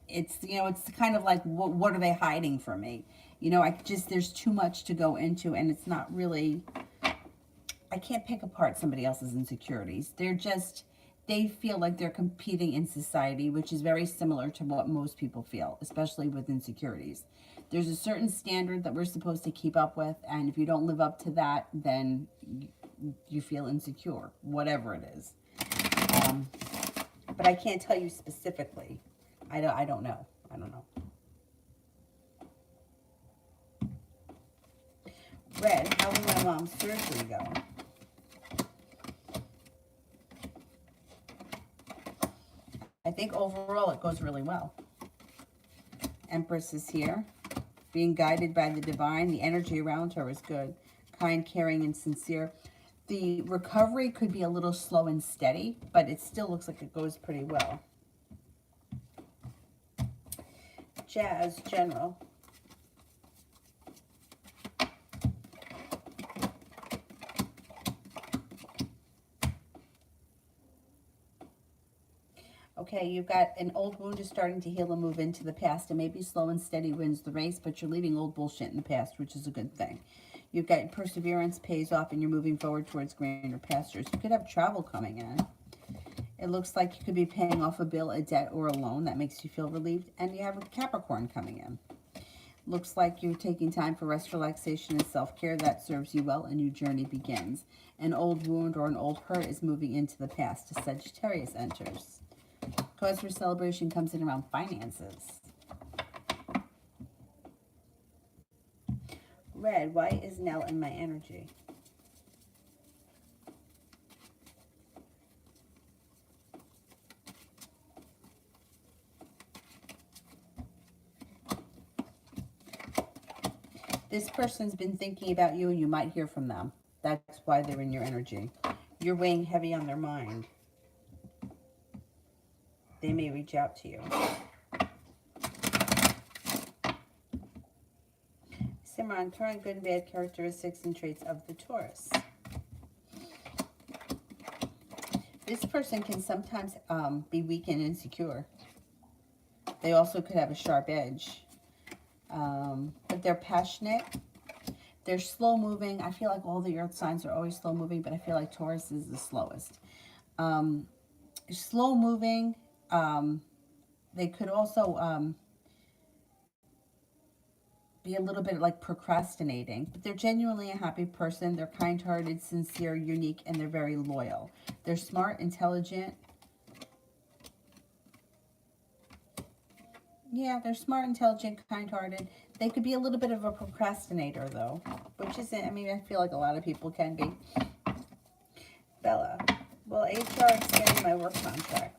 It's, you know, it's kind of like, what are they hiding from me? You know, there's too much to go into, and it's not really, I can't pick apart somebody else's insecurities. They feel like they're competing in society, which is very similar to what most people feel, especially with insecurities. There's a certain standard that we're supposed to keep up with, and if you don't live up to that, then you feel insecure, whatever it is. Um, but I can't tell you specifically. I don't know. I don't know. Red, how will my mom's surgery go? I think overall it goes really well. Empress is here, being guided by the divine. The energy around her is good, kind, caring, and sincere. The recovery could be a little slow and steady, but it still looks like it goes pretty well. Jazz, general. Okay, you've got an old wound is starting to heal and move into the past. And maybe slow and steady wins the race, but you're leaving old bullshit in the past, which is a good thing. You've got perseverance pays off and you're moving forward towards greener pastures. You could have travel coming in. It looks like you could be paying off a bill, a debt, or a loan. That makes you feel relieved. And you have a Capricorn coming in. Looks like you're taking time for rest, relaxation, and self-care. That serves you well. A new journey begins. An old wound or an old hurt is moving into the past. A Sagittarius enters. Cause for celebration comes in around finances. Red, why is Nell in my energy? This person's been thinking about you and you might hear from them. That's why they're in your energy. You're weighing heavy on their mind. They may reach out to you. Simran, current good and bad characteristics and traits of the Taurus. This person can sometimes be weak and insecure. They also could have a sharp edge. But they're passionate. They're slow moving. I feel like all the earth signs are always slow moving, but I feel like Taurus is the slowest. Slow moving. They could also be a little bit like procrastinating, but they're genuinely a happy person. They're kind-hearted, sincere, unique, and they're very loyal. They're smart, intelligent. Yeah, they're smart, intelligent, kind-hearted. They could be a little bit of a procrastinator, though, which isn't, I mean, I feel like a lot of people can be. Bella, will HR extend my work contract?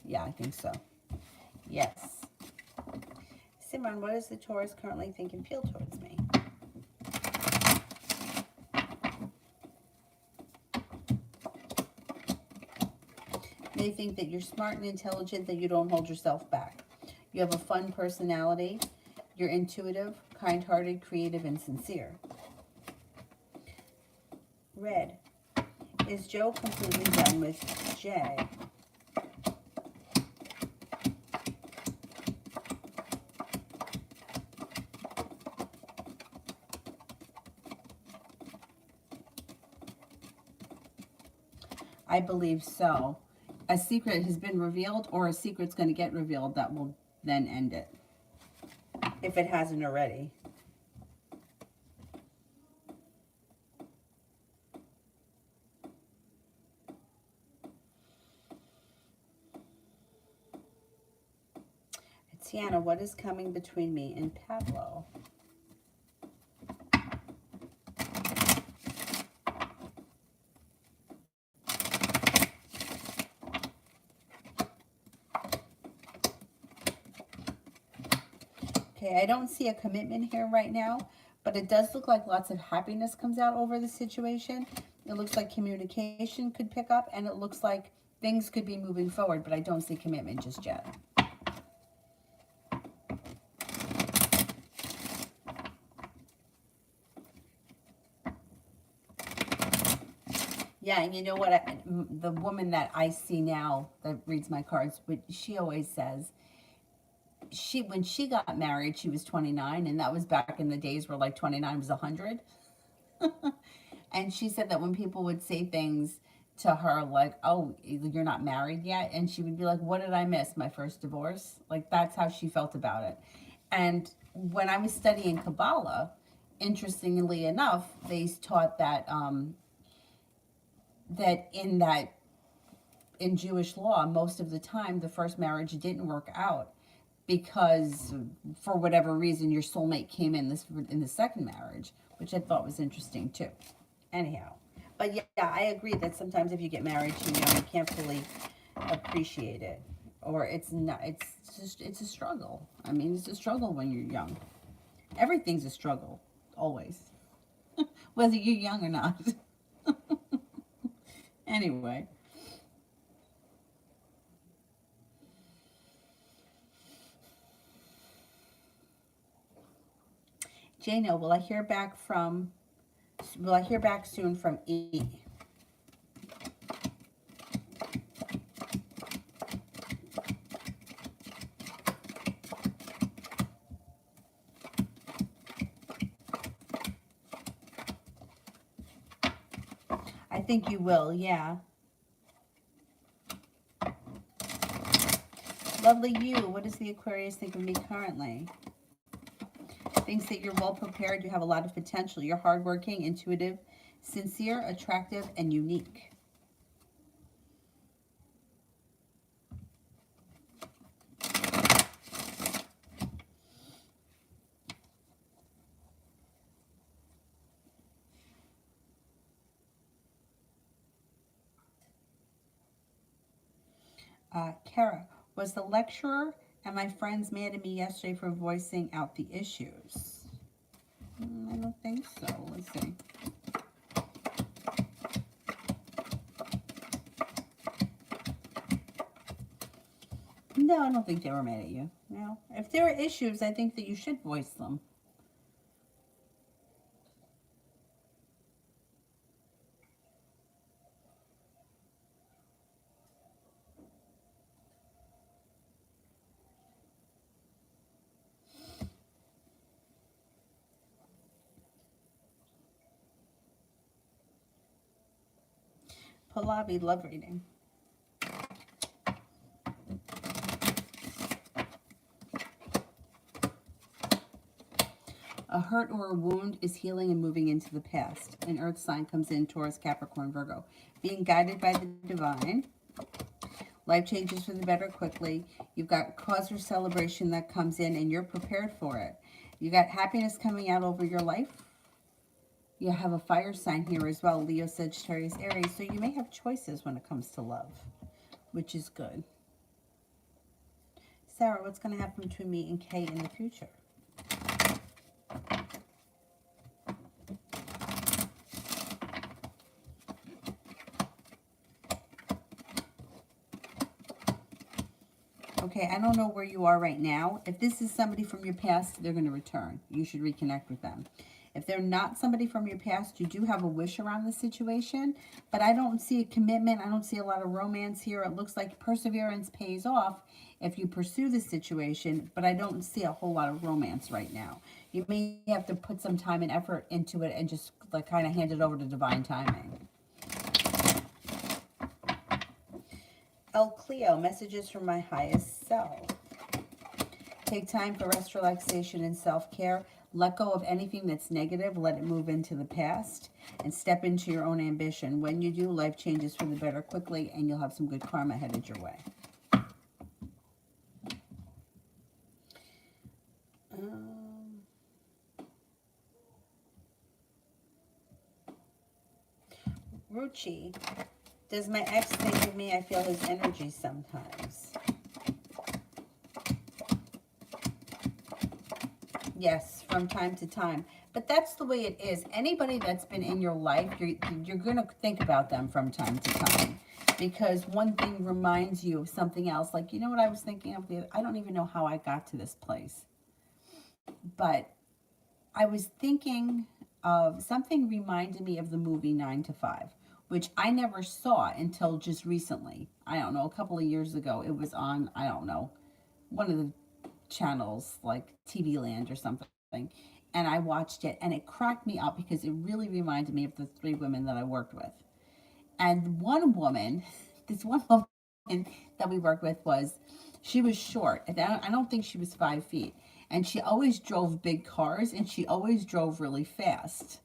Yeah, I think so. Yes. Simran, what does the Taurus currently think and feel towards me? They think that you're smart and intelligent, that you don't hold yourself back. You have a fun personality. You're intuitive, kind-hearted, creative, and sincere. Red, is Joe completely done with Jay? I believe so. A secret has been revealed, or a secret's going to get revealed that will then end it, if it hasn't already. Tiana, what is coming between me and Pablo? Okay, I don't see a commitment here right now, but it does look like lots of happiness comes out over the situation. It looks like communication could pick up, and it looks like things could be moving forward, but I don't see commitment just yet. Yeah, and you know what? The woman that I see now that reads my cards, she always says, when she got married, she was 29, and that was back in the days where like 29 was 100. And she said that when people would say things to her like, oh, you're not married yet, and she would be like, what did I miss? My first divorce? Like, that's how she felt about it. And when I was studying Kabbalah, interestingly enough, they taught that in Jewish law, most of the time, the first marriage didn't work out because for whatever reason, your soulmate came in the second marriage, which I thought was interesting too. Anyhow, but yeah, I agree that sometimes if you get married too young, you can't fully appreciate it, or it's not. It's a struggle. I mean, it's a struggle when you're young. Everything's a struggle, always, whether you're young or not. Anyway. Jano, will I hear back soon from E? I think you will, yeah. Lovely you, what does the Aquarius think of me currently? Thinks that you're well prepared, you have a lot of potential, you're hardworking, intuitive, sincere, attractive, and unique. Kara, was the lecturer and my friends mad at me yesterday for voicing out the issues? I don't think so. Let's see. No, I don't think they were mad at you. No. If there are issues, I think that you should voice them. Pallavi, love reading. A hurt or a wound is healing and moving into the past. An earth sign comes in, Taurus, Capricorn, Virgo. Being guided by the divine. Life changes for the better quickly. You've got cause for celebration that comes in, and you're prepared for it. You got happiness coming out over your life. You have a fire sign here as well, Leo, Sagittarius, Aries. So you may have choices when it comes to love, which is good. Sarah, what's going to happen between me and Kay in the future? Okay, I don't know where you are right now. If this is somebody from your past, they're going to return. You should reconnect with them. If they're not somebody from your past, you do have a wish around the situation, but I don't see a commitment. I don't see a lot of romance here. It looks like perseverance pays off if you pursue the situation, but I don't see a whole lot of romance right now. You may have to put some time and effort into it and just like kind of hand it over to divine timing. El Cleo, messages from my highest self. Take time for rest, relaxation, and self-care. Let go of anything that's negative. Let it move into the past and step into your own ambition. When you do, life changes for the better quickly, and you'll have some good karma headed your way. Chi. Does my ex think of me? I feel his energy sometimes. Yes, from time to time. But that's the way it is. Anybody that's been in your life, you're going to think about them from time to time. Because one thing reminds you of something else. Like, you know what I was thinking of? I don't even know how I got to this place. But I was thinking of something reminded me of the movie 9 to 5, which I never saw until just recently. I don't know, a couple of years ago. It was on, I don't know, one of the channels like TV Land or something. And I watched it and it cracked me up because it really reminded me of the 3 women that I worked with. And one woman, this one woman that we worked with she was short. I don't think she was 5 feet. And she always drove big cars and she always drove really fast.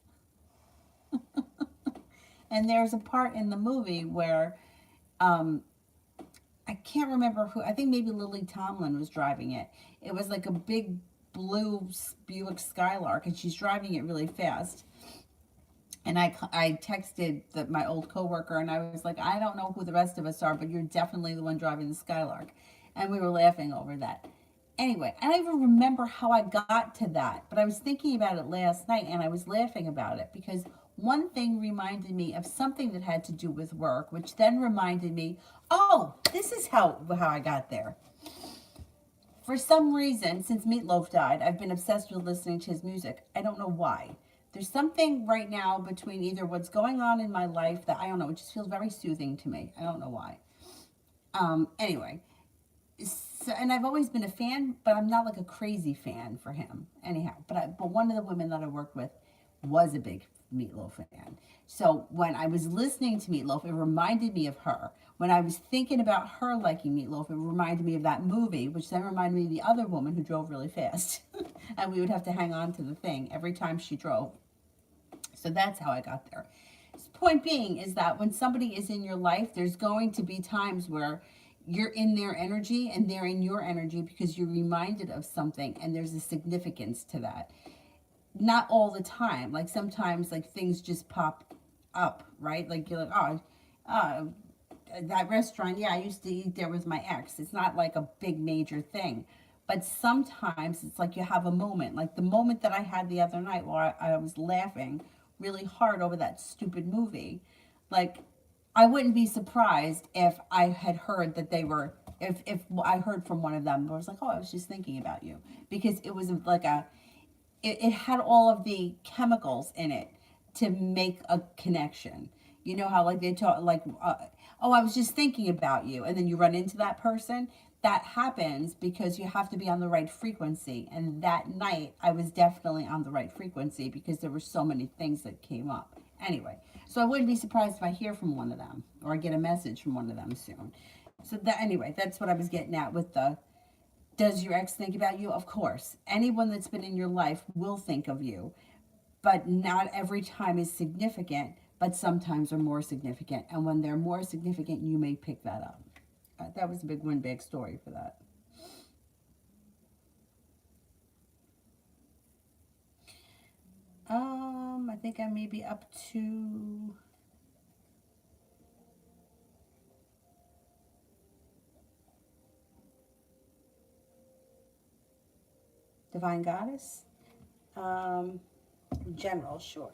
And there's a part in the movie where I can't remember who, I think maybe Lily Tomlin was driving it. It was like a big blue Buick Skylark and she's driving it really fast. And I texted my old coworker and I was like, I don't know who the rest of us are, but you're definitely the one driving the Skylark. And we were laughing over that. Anyway, I don't even remember how I got to that, but I was thinking about it last night and I was laughing about it because one thing reminded me of something that had to do with work, which then reminded me, oh, this is how I got there. For some reason, since Meatloaf died, I've been obsessed with listening to his music. I don't know why. There's something right now between either what's going on in my life that, I don't know, it just feels very soothing to me. I don't know why. Anyway. So, and I've always been a fan, but I'm not like a crazy fan for him. Anyhow, but one of the women that I worked with was a big Meatloaf fan. So when I was listening to Meatloaf, it reminded me of her. When I was thinking about her liking Meatloaf, it reminded me of that movie, which then reminded me of the other woman who drove really fast. And we would have to hang on to the thing every time she drove. So that's how I got there. Point being is that when somebody is in your life, there's going to be times where you're in their energy and they're in your energy because you're reminded of something and there's a significance to that. Not all the time. Like sometimes like things just pop up, right? Like you're like, oh, that restaurant, yeah, I used to eat there with my ex. It's not like a big major thing. But sometimes it's like you have a moment. Like the moment that I had the other night where I was laughing really hard over that stupid movie. Like I wouldn't be surprised if I had heard that they were, if I heard from one of them, I was like, oh, I was just thinking about you. Because it was like it had all of the chemicals in it to make a connection. You know how like they talk, like, oh, I was just thinking about you. And then you run into that person. That happens because you have to be on the right frequency. And that night, I was definitely on the right frequency because there were so many things that came up. Anyway. So I wouldn't be surprised if I hear from one of them or I get a message from one of them soon. So anyway, that's what I was getting at with the, does your ex think about you? Of course. Anyone that's been in your life will think of you, but not every time is significant, but sometimes are more significant. And when they're more significant, you may pick that up. That was a big story for that. I think I may be up to Divine Goddess. General, sure.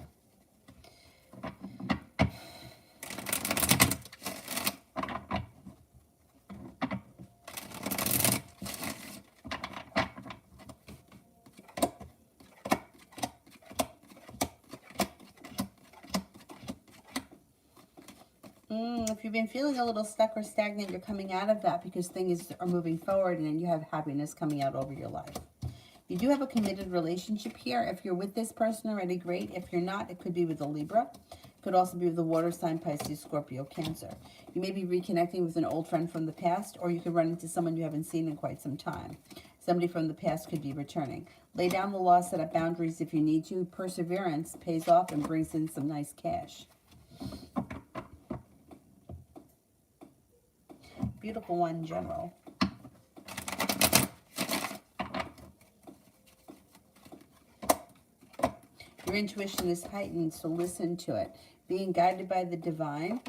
If you've been feeling a little stuck or stagnant, you're coming out of that because things are moving forward and you have happiness coming out over your life. You do have a committed relationship here. If you're with this person already, great. If you're not, it could be with a Libra. It could also be with a water sign, Pisces, Scorpio, Cancer. You may be reconnecting with an old friend from the past, or you could run into someone you haven't seen in quite some time. Somebody from the past could be returning. Lay down the law, set up boundaries if you need to. Perseverance pays off and brings in some nice cash. Beautiful one, General. Your intuition is heightened, so listen to it. Being guided by the divine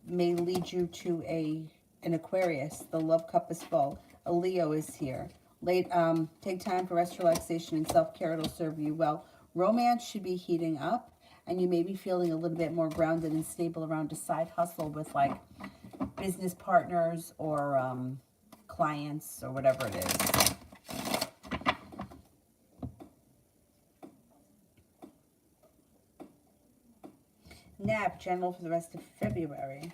may lead you to an Aquarius. The love cup is full. A Leo is here. Take time for rest, relaxation, and self-care. It'll serve you well. Romance should be heating up, and you may be feeling a little bit more grounded and stable around a side hustle with like business partners or clients or whatever it is. Nap, general for the rest of February.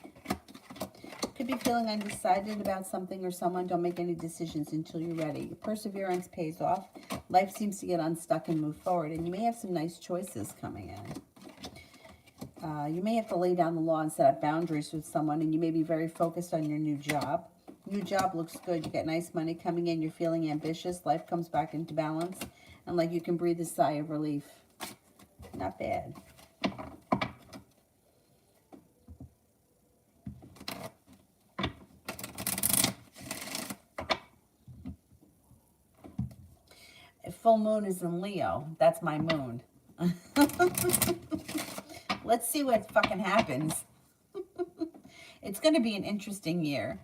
Could be feeling undecided about something or someone. Don't make any decisions until you're ready. Perseverance pays off. Life seems to get unstuck and move forward. And you may have some nice choices coming in. You may have to lay down the law and set up boundaries with someone. And you may be very focused on your new job. New job looks good. You get nice money coming in. You're feeling ambitious. Life comes back into balance. And like you can breathe a sigh of relief. Not bad. Full moon is in Leo. That's my moon. Let's see what fucking happens. It's going to be an interesting year.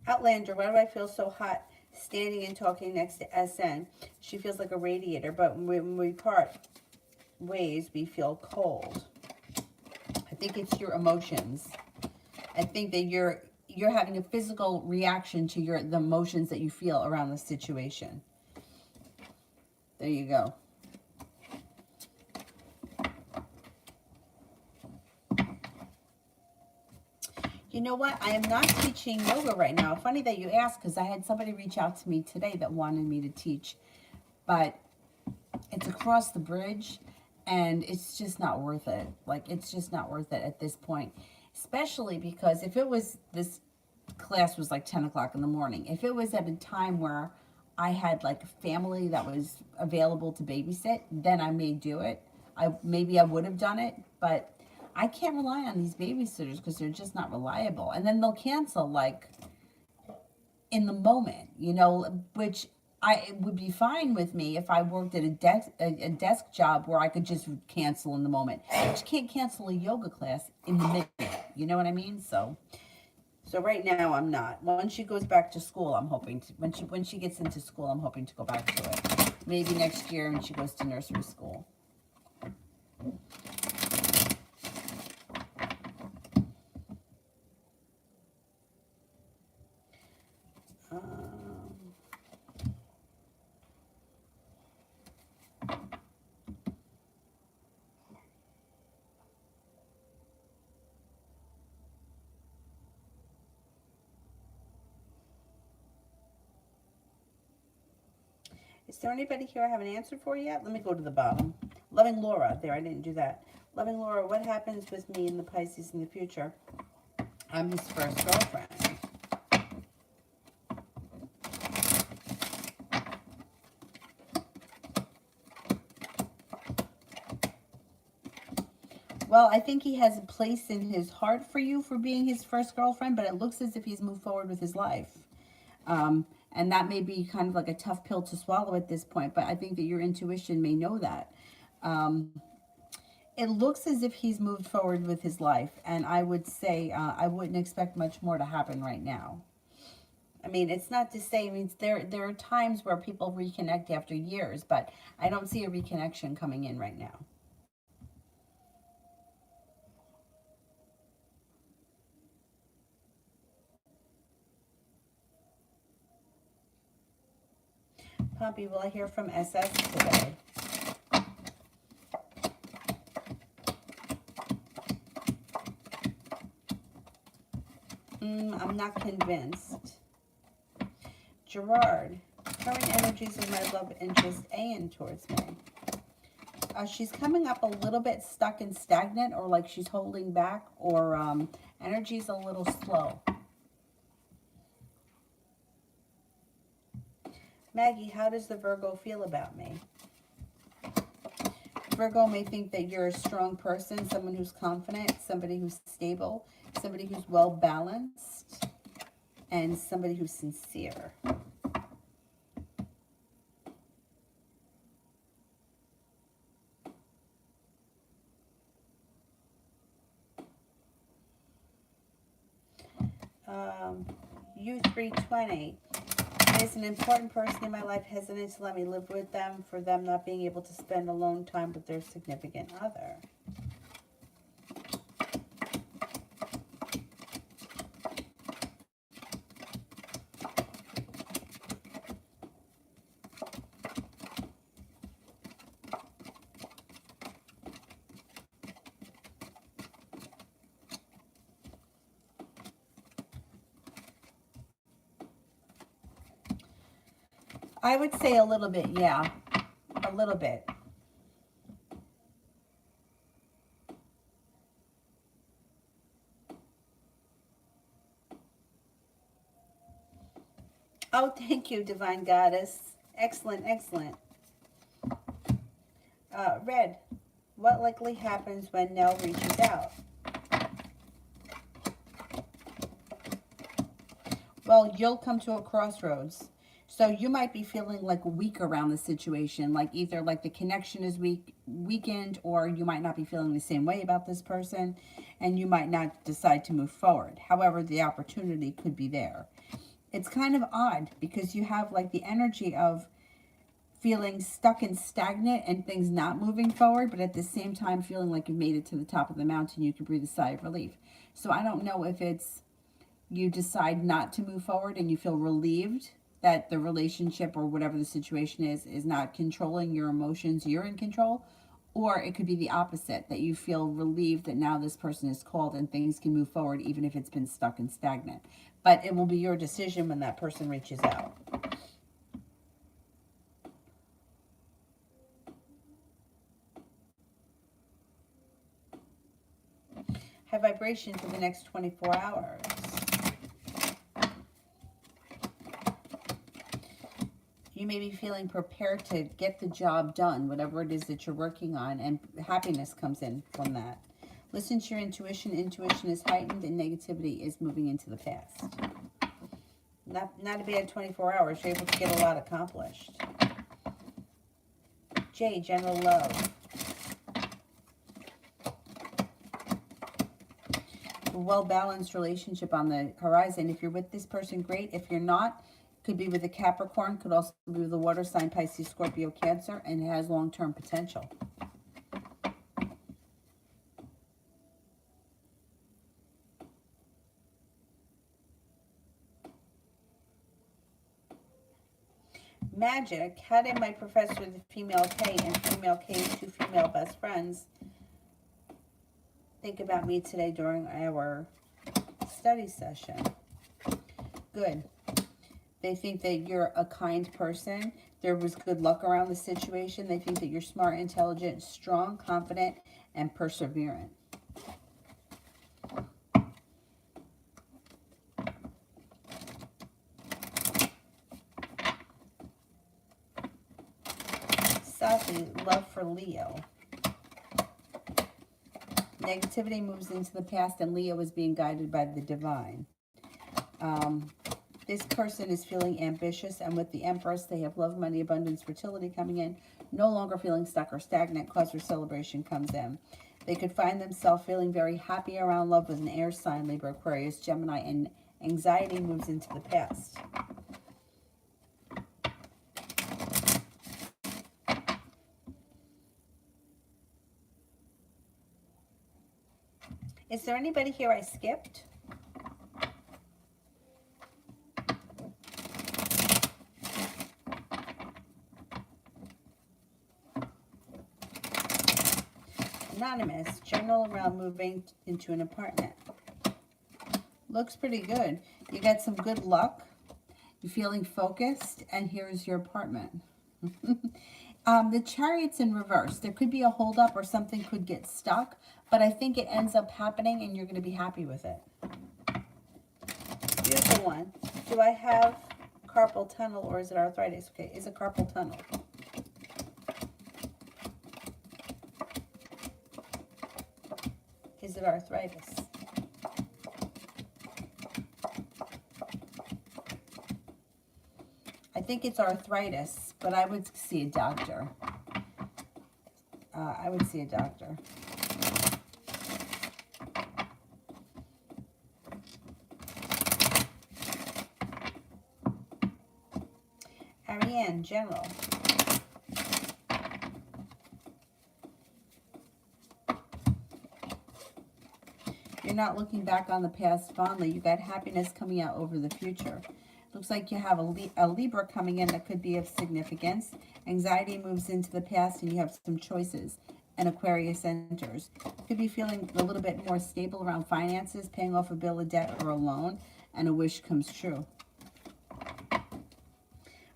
Outlander, why do I feel so hot standing and talking next to SN? She feels like a radiator, but when we part ways, we feel cold. I think it's your emotions. I think that you're having a physical reaction to the emotions that you feel around the situation. There you go. You know what? I am not teaching yoga right now. Funny that you asked, because I had somebody reach out to me today that wanted me to teach. But it's across the bridge, and it's just not worth it. Like, it's just not worth it at this point. Especially because if it was, this class was like 10 o'clock in the morning. If it was at a time where I had like a family that was available to babysit, then I may do it. Maybe I would have done it, but I can't rely on these babysitters because they're just not reliable. And then they'll cancel like in the moment, you know, which it would be fine with me if I worked at a desk job where I could just cancel in the moment. But you can't cancel a yoga class in the minute. You know what I mean? So right now I'm not. Once she goes back to school, I'm hoping to, when she gets into school, I'm hoping to go back to it. Maybe next year when she goes to nursery school. Is there anybody here I haven't answered for yet? Let me go to the bottom. Loving Laura. There, I didn't do that. Loving Laura, what happens with me and the Pisces in the future? I'm his first girlfriend. Well, I think he has a place in his heart for you for being his first girlfriend, but it looks as if he's moved forward with his life. And that may be kind of like a tough pill to swallow at this point, but I think that your intuition may know that. It looks as if he's moved forward with his life, and I would say I wouldn't expect much more to happen right now. I mean, it's not to say, I mean, there are times where people reconnect after years, but I don't see a reconnection coming in right now. Poppy, will I hear from SS today? I'm not convinced. Gerard, current energies of my love interest Anne towards me. She's coming up a little bit stuck and stagnant, or like she's holding back, or energy's a little slow. Maggie, how does the Virgo feel about me? Virgo may think that you're a strong person, someone who's confident, somebody who's stable, somebody who's well balanced, and somebody who's sincere. U320 is an important person in my life, hesitant to let me live with them for them not being able to spend alone time with their significant other. I would say a little bit, yeah, a little bit. Oh, thank you, Divine Goddess. Excellent, excellent. Red, what likely happens when Nell reaches out? Well, you'll come to a crossroads. So you might be feeling like weak around the situation, like either like the connection is weakened, or you might not be feeling the same way about this person, and you might not decide to move forward. However, the opportunity could be there. It's kind of odd because you have like the energy of feeling stuck and stagnant and things not moving forward, but at the same time feeling like you've made it to the top of the mountain, you can breathe a sigh of relief. So I don't know if it's you decide not to move forward and you feel relieved that the relationship or whatever the situation is not controlling your emotions, you're in control, or it could be the opposite, that you feel relieved that now this person is called and things can move forward even if it's been stuck and stagnant. But it will be your decision when that person reaches out. High vibration for the next 24 hours. You may be feeling prepared to get the job done, whatever it is that you're working on, and happiness comes in from that. Listen to your intuition. Intuition is heightened and negativity is moving into the past. Not a bad 24 hours. You're able to get a lot accomplished. J, general love. A well-balanced relationship on the horizon. If you're with this person, great. If you're not, could be with a Capricorn, could also be with a water sign, Pisces, Scorpio, Cancer, and it has long-term potential. Magic, how did my professor, the female K, and female K's two female best friends think about me today during our study session? Good. They think that you're a kind person. There was good luck around the situation. They think that you're smart, intelligent, strong, confident, and perseverant. Safi, love for Leo. Negativity moves into the past and Leo is being guided by the divine. This person is feeling ambitious, and with the Empress, they have love, money, abundance, fertility coming in. No longer feeling stuck or stagnant, cause for celebration comes in. They could find themselves feeling very happy around love with an air sign, Libra, Aquarius, Gemini, and anxiety moves into the past. Is there anybody here I skipped? Anonymous, general around moving into an apartment. Looks pretty good. You got some good luck. You're feeling focused, and here's your apartment. The Chariot's in reverse. There could be a holdup or something could get stuck, but I think it ends up happening, and you're going to be happy with it. Beautiful one. Do I have carpal tunnel, or is it arthritis? Okay, is it carpal tunnel? Is it arthritis? I think it's arthritis, but I would see a doctor. I would see a doctor. Ariane, general. You're not looking back on the past fondly. You got happiness coming out over the future. Looks like you have a Libra coming in that could be of significance. Anxiety moves into the past and you have some choices. And Aquarius enters. Could be feeling a little bit more stable around finances, paying off a bill of debt or a loan, and a wish comes true.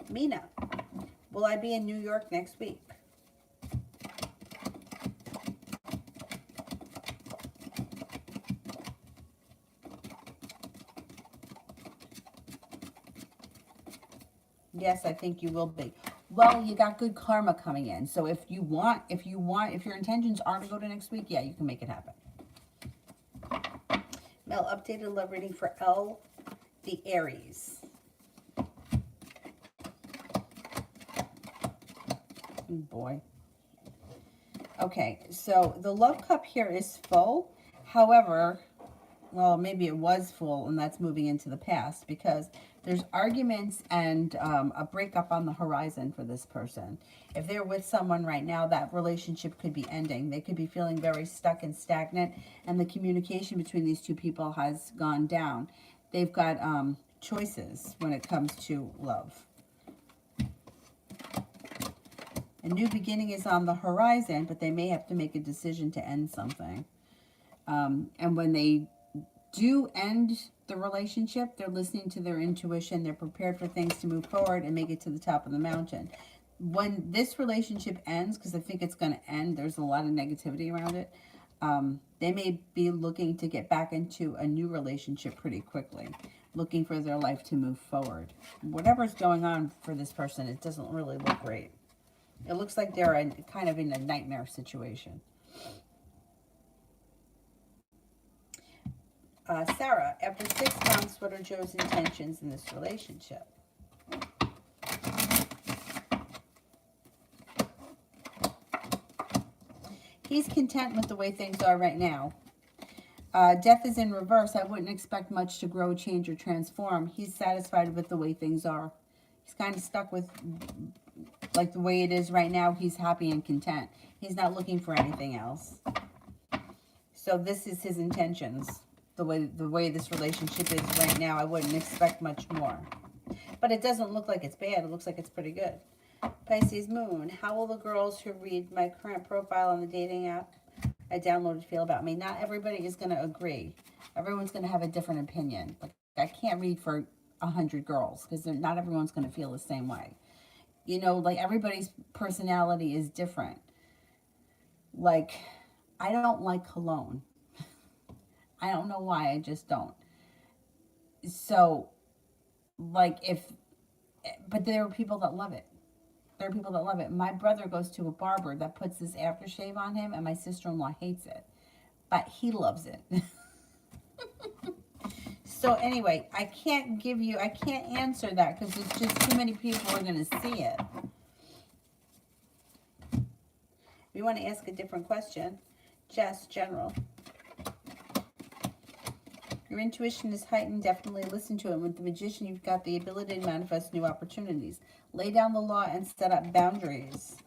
Mina, will I be in New York next week? Yes, I think you will be. Well, you got good karma coming in. So if your intentions are to go to next week, yeah, you can make it happen. Mel, updated love reading for L, the Aries. Oh boy. Okay, so the love cup here is full. However, well, maybe it was full and that's moving into the past because there's arguments and a breakup on the horizon for this person. If they're with someone right now, that relationship could be ending. They could be feeling very stuck and stagnant, and the communication between these two people has gone down. They've got choices when it comes to love. A new beginning is on the horizon, but they may have to make a decision to end something. And when they do end the relationship, they're listening to their intuition. They're prepared for things to move forward and make it to the top of the mountain. When this relationship ends, because I think it's going to end, there's a lot of negativity around it. They may be looking to get back into a new relationship pretty quickly, looking for their life to move forward. Whatever's going on for this person, it doesn't really look great. It looks like they're kind of in a nightmare situation. Sarah, after 6 months, what are Joe's intentions in this relationship? He's content with the way things are right now. Death is in reverse. I wouldn't expect much to grow, change, or transform. He's satisfied with the way things are. He's kind of stuck with like the way it is right now. He's happy and content. He's not looking for anything else. So this is his intentions. The way this relationship is right now, I wouldn't expect much more. But it doesn't look like it's bad. It looks like it's pretty good. Pisces moon. How will the girls who read my current profile on the dating app I downloaded feel about me? Not everybody is going to agree. Everyone's going to have a different opinion. Like, I can't read for 100 girls because not everyone's going to feel the same way. You know, like everybody's personality is different. Like, I don't like cologne. I don't know why, I just don't. So, like, but there are people that love it. There are people that love it. My brother goes to a barber that puts this aftershave on him, and my sister-in-law hates it. But he loves it. So, anyway, I can't answer that because it's just too many people are going to see it. If you want to ask a different question, Jess, general. Your intuition is heightened. Definitely listen to it. With the Magician, you've got the ability to manifest new opportunities. Lay down the law and set up boundaries.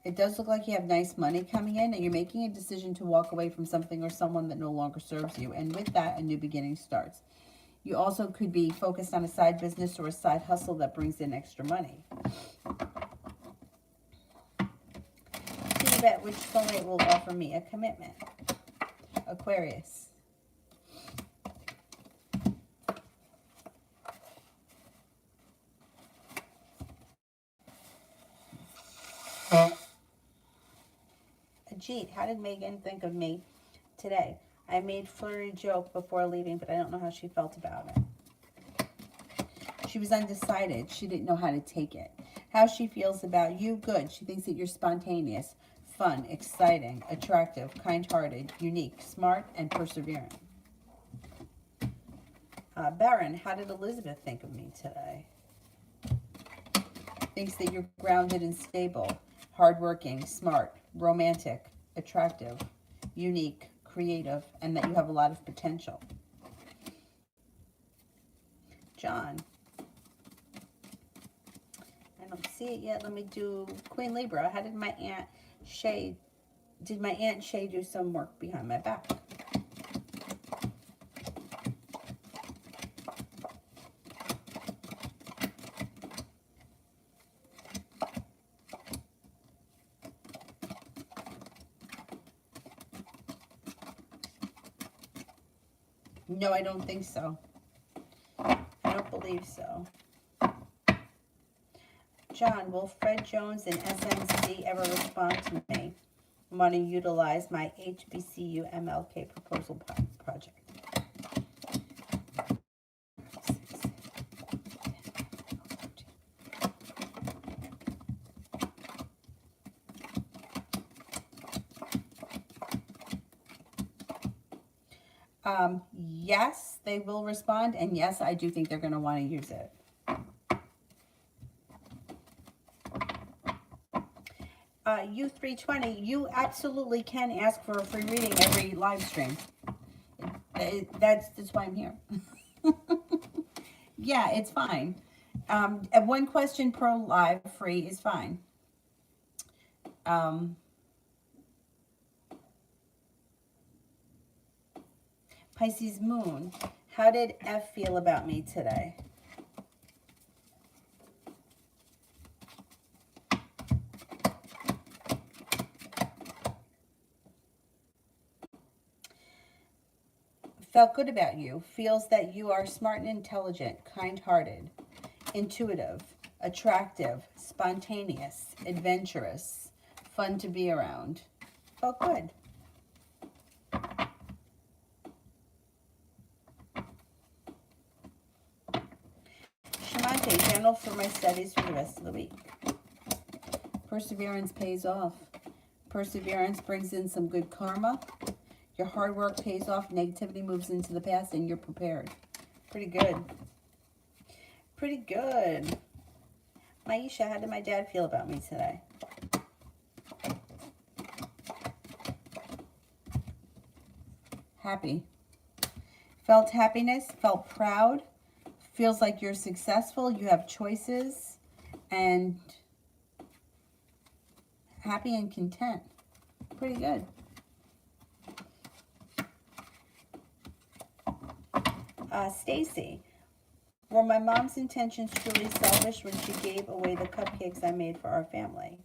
It does look like you have nice money coming in, and you're making a decision to walk away from something or someone that no longer serves you. And with that, a new beginning starts. You also could be focused on a side business or a side hustle that brings in extra money. See bet which soulmate will offer me a commitment. Aquarius. Ajit, how did Megan think of me today? I made flirty joke before leaving, but I don't know how she felt about it. She was undecided. She didn't know how to take it. How she feels about you? Good. She thinks that you're spontaneous. fun, exciting, attractive, kind-hearted, unique, smart, and persevering. Baron, how did Elizabeth think of me today? Thinks that you're grounded and stable, hardworking, smart, romantic, attractive, unique, creative, and that you have a lot of potential. John, I don't see it yet. Let me do Queen Libra. How did my Aunt Shay, do some work behind my back? No, I don't think so. I don't believe so. John, will Fred Jones and SMC ever respond to me? I want to utilize my HBCU MLK proposal project. Yes, they will respond, and yes, I do think they're going to want to use it. U320, you absolutely can ask for a free reading every live stream. That's why I'm here. Yeah, it's fine. One question per live free is fine. Pisces Moon, how did F feel about me today? Felt good about you. Feels that you are smart and intelligent, kind-hearted, intuitive, attractive, spontaneous, adventurous, fun to be around. Felt good. Shamante, channel for my studies for the rest of the week. Perseverance pays off. Perseverance brings in some good karma. Your hard work pays off. Negativity moves into the past, and you're prepared. Pretty good. Pretty good. Maisha, how did my dad feel about me today? Happy. Felt happiness. Felt proud. Feels like you're successful. You have choices. And happy and content. Pretty good. Stacy, were my mom's intentions truly selfish when she gave away the cupcakes I made for our family?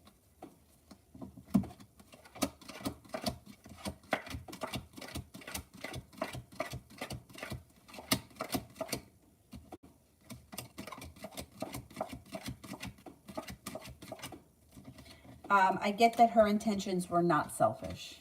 I get that her intentions were not selfish.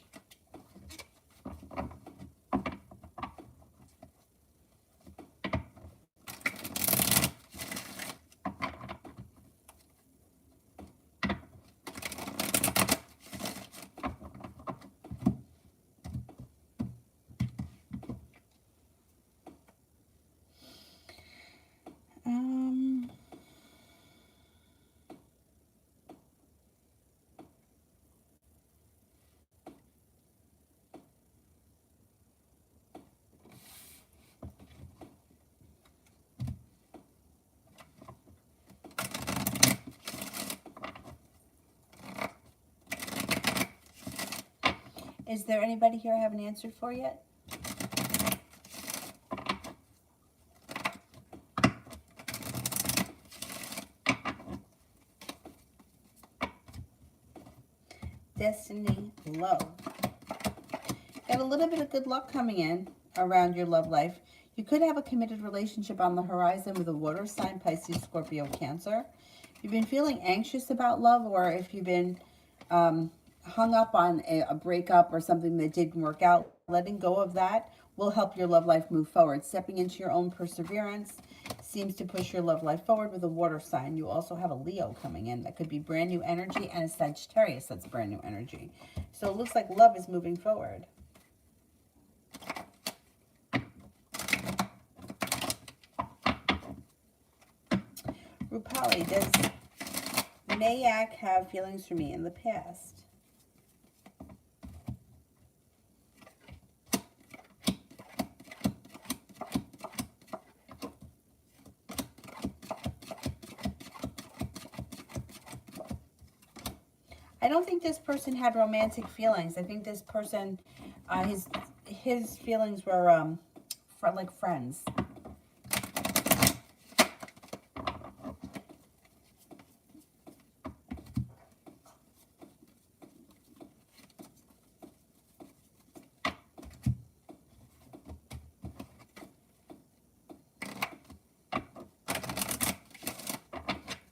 Is there anybody here I haven't answered for yet? Destiny low. Got a little bit of good luck coming in around your love life. You could have a committed relationship on the horizon with a water sign, Pisces, Scorpio, Cancer. If you've been feeling anxious about love, or if you've been hung up on a breakup or something that didn't work out, letting go of that will help your love life move forward. Stepping into your own perseverance seems to push your love life forward with a water sign. You also have a Leo coming in. That could be brand new energy, and a Sagittarius that's brand new energy. So it looks like love is moving forward. Rupali, does Mayak have feelings for me in the past? I don't think this person had romantic feelings. I think this person, his feelings were for like friends.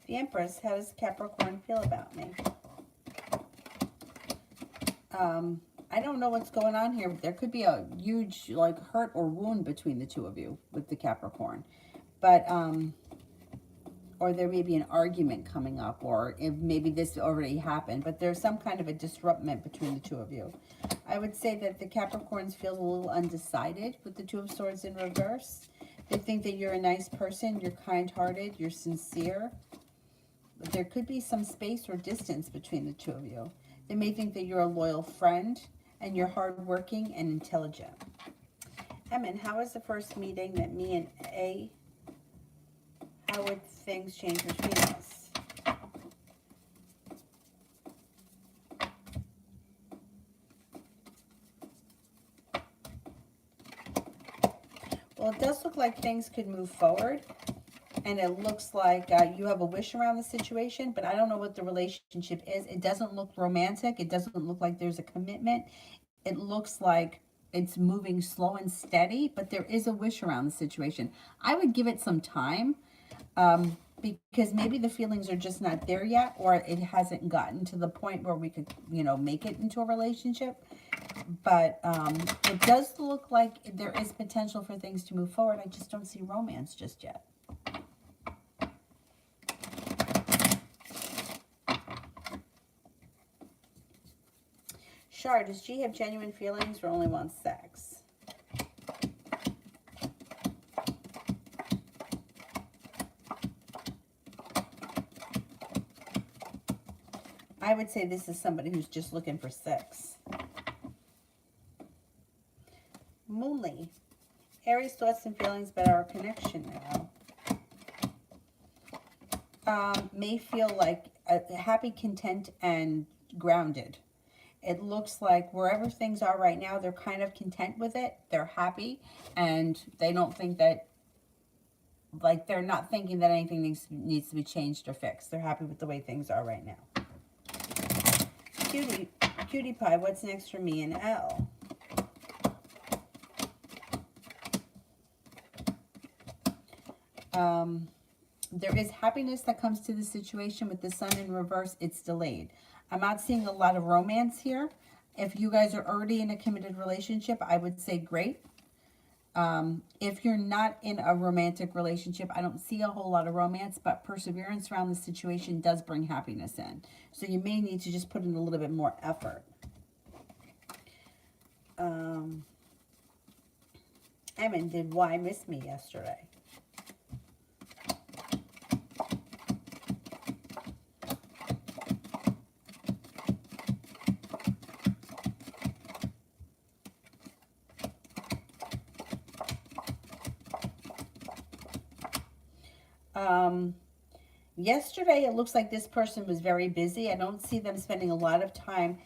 The Empress, how does Capricorn feel about me? I don't know what's going on here. There could be a huge like hurt or wound between the two of you with the Capricorn. But, or there may be an argument coming up, or if maybe this already happened, but there's some kind of a disruption between the two of you. I would say that the Capricorns feel a little undecided with the Two of Swords in reverse. They think that you're a nice person, you're kind-hearted, you're sincere. But there could be some space or distance between the two of you. They may think that you're a loyal friend and you're hardworking and intelligent. Emin, how was the first meeting that me and A, how would things change between us? Well, it does look like things could move forward. And it looks like you have a wish around the situation, but I don't know what the relationship is. It doesn't look romantic. It doesn't look like there's a commitment. It looks like it's moving slow and steady, but there is a wish around the situation. I would give it some time because maybe the feelings are just not there yet, or it hasn't gotten to the point where we could, you know, make it into a relationship. But it does look like there is potential for things to move forward. I just don't see romance just yet. Char, does G have genuine feelings or only wants sex? I would say this is somebody who's just looking for sex. Moonly, Aries thoughts and feelings about our connection now. May feel like happy, content, and grounded. It looks like wherever things are right now, they're kind of content with it. They're happy, and they don't think that, like, they're not thinking that anything needs to be changed or fixed. They're happy with the way things are right now. Cutie Pie, what's next for me and L? There is happiness that comes to the situation with the Sun in reverse. It's delayed. I'm not seeing a lot of romance here. If you guys are already in a committed relationship, I would say great. If you're not in a romantic relationship, I don't see a whole lot of romance, but perseverance around the situation does bring happiness in. So you may need to just put in a little bit more effort. Emin, did Y miss me yesterday? Yesterday, it looks like this person was very busy. I don't see them spending a lot of time.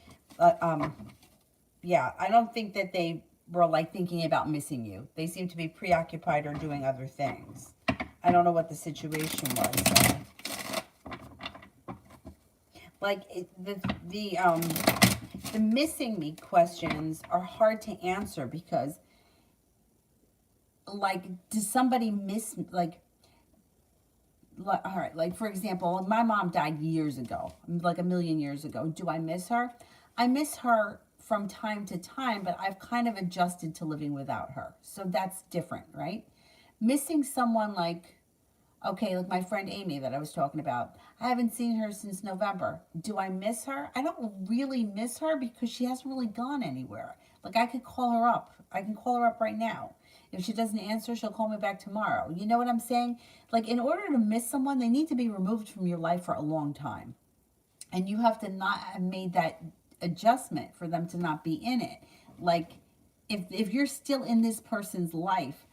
Yeah, I don't think that they were like thinking about missing you. They seem to be preoccupied or doing other things. I don't know what the situation was. Like the missing me questions are hard to answer because, like, does somebody miss, like, all right, like, for example, my mom died years ago, like a million years ago. Do I miss her? I miss her from time to time, but I've kind of adjusted to living without her. So that's different, right? Missing someone like, okay, like my friend Amy that I was talking about. I haven't seen her since November. Do I miss her? I don't really miss her because she hasn't really gone anywhere. Like I could call her up. I can call her up right now. If she doesn't answer, she'll call me back tomorrow. You know what I'm saying? Like in order to miss someone, they need to be removed from your life for a long time. And you have to not have made that adjustment for them to not be in it. Like if you're still in this person's life,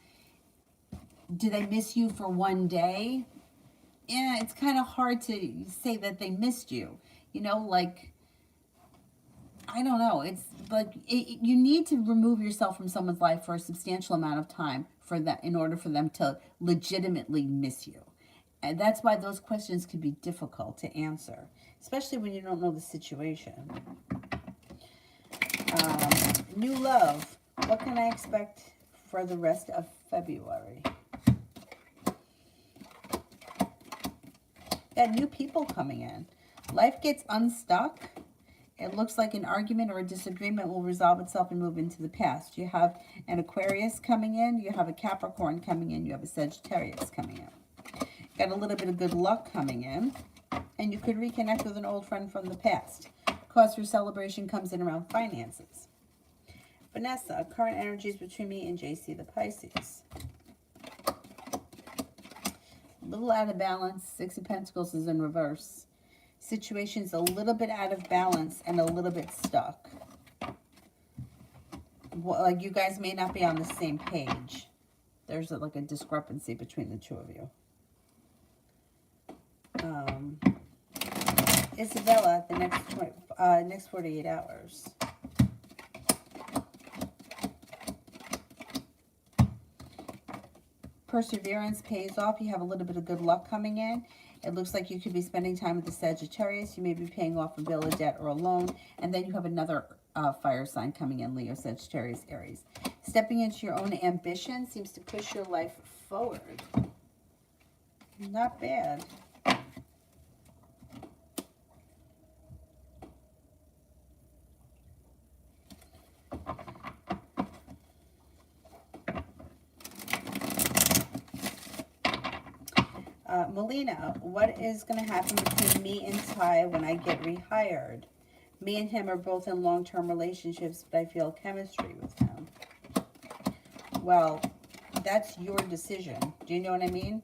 do they miss you for one day? Yeah, it's kind of hard to say that they missed you. You know, like, I don't know. It's like you need to remove yourself from someone's life for a substantial amount of time for that in order for them to legitimately miss you. And that's why those questions can be difficult to answer, especially when you don't know the situation. New love. What can I expect for the rest of February? Got new people coming in. Life gets unstuck. It looks like an argument or a disagreement will resolve itself and move into the past. You have an Aquarius coming in. You have a Capricorn coming in. You have a Sagittarius coming in. Got a little bit of good luck coming in. And you could reconnect with an old friend from the past. Cause for celebration comes in around finances. Vanessa, current energies between me and JC the Pisces. A little out of balance. Six of Pentacles is in reverse. Situation's a little bit out of balance and a little bit stuck. Well, like you guys may not be on the same page. There's like a discrepancy between the two of you. Isabella, the next 48 hours. Perseverance pays off. You have a little bit of good luck coming in. It looks like you could be spending time with the Sagittarius. You may be paying off a bill, a debt, or a loan. And then you have another fire sign coming in, Leo, Sagittarius, Aries. Stepping into your own ambition seems to push your life forward. Not bad. Melina, what is going to happen between me and Ty when I get rehired? Me and him are both in long-term relationships, but I feel chemistry with him. Well, that's your decision. Do you know what I mean?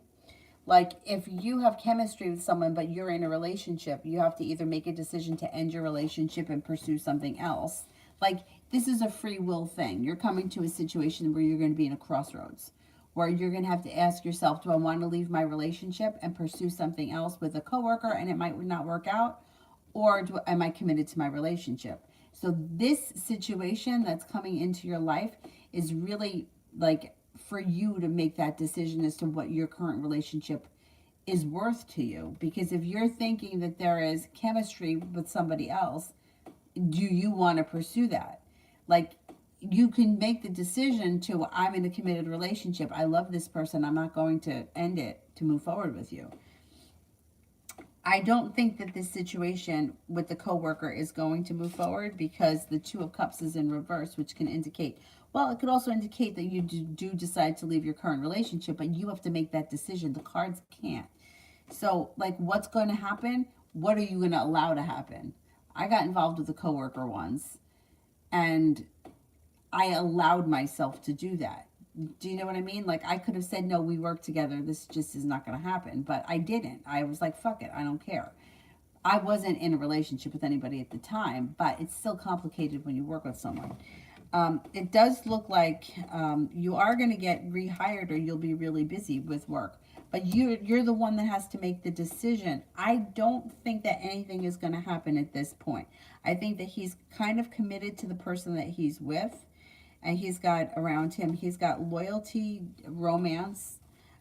Like, if you have chemistry with someone, but you're in a relationship, you have to either make a decision to end your relationship and pursue something else. Like, this is a free will thing. You're coming to a situation where you're going to be in a crossroads, where you're going to have to ask yourself, do I want to leave my relationship and pursue something else with a coworker and it might not work out? Or am I committed to my relationship? So this situation that's coming into your life is really like for you to make that decision as to what your current relationship is worth to you. Because if you're thinking that there is chemistry with somebody else, do you want to pursue that? Like, you can make the decision to, I'm in a committed relationship. I love this person. I'm not going to end it to move forward with you. I don't think that this situation with the coworker is going to move forward because the Two of Cups is in reverse, which can indicate, well, it could also indicate that you do decide to leave your current relationship, but you have to make that decision. The cards can't. So, like, what's going to happen? What are you going to allow to happen? I got involved with a coworker once, and I allowed myself to do that. Do you know what I mean? Like, I could have said, no, we work together. This just is not going to happen. But I didn't. I was like, fuck it. I don't care. I wasn't in a relationship with anybody at the time, but it's still complicated when you work with someone. It does look like you are going to get rehired or you'll be really busy with work. But you're the one that has to make the decision. I don't think that anything is going to happen at this point. I think that he's kind of committed to the person that he's with. And he's got around him, he's got loyalty, romance,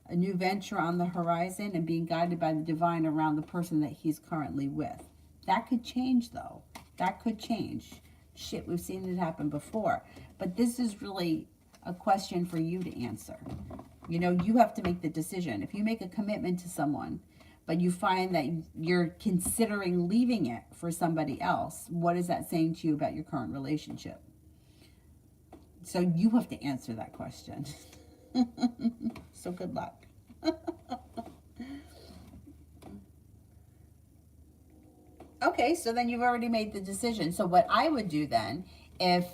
a new venture on the horizon, and being guided by the divine around the person that he's currently with. That could change, though. That could change. Shit, we've seen it happen before. But this is really a question for you to answer. You know, you have to make the decision. If you make a commitment to someone, but you find that you're considering leaving it for somebody else. What is that saying to you about your current relationship? So you have to answer that question. So good luck. Okay, so then you've already made the decision. So what I would do then, if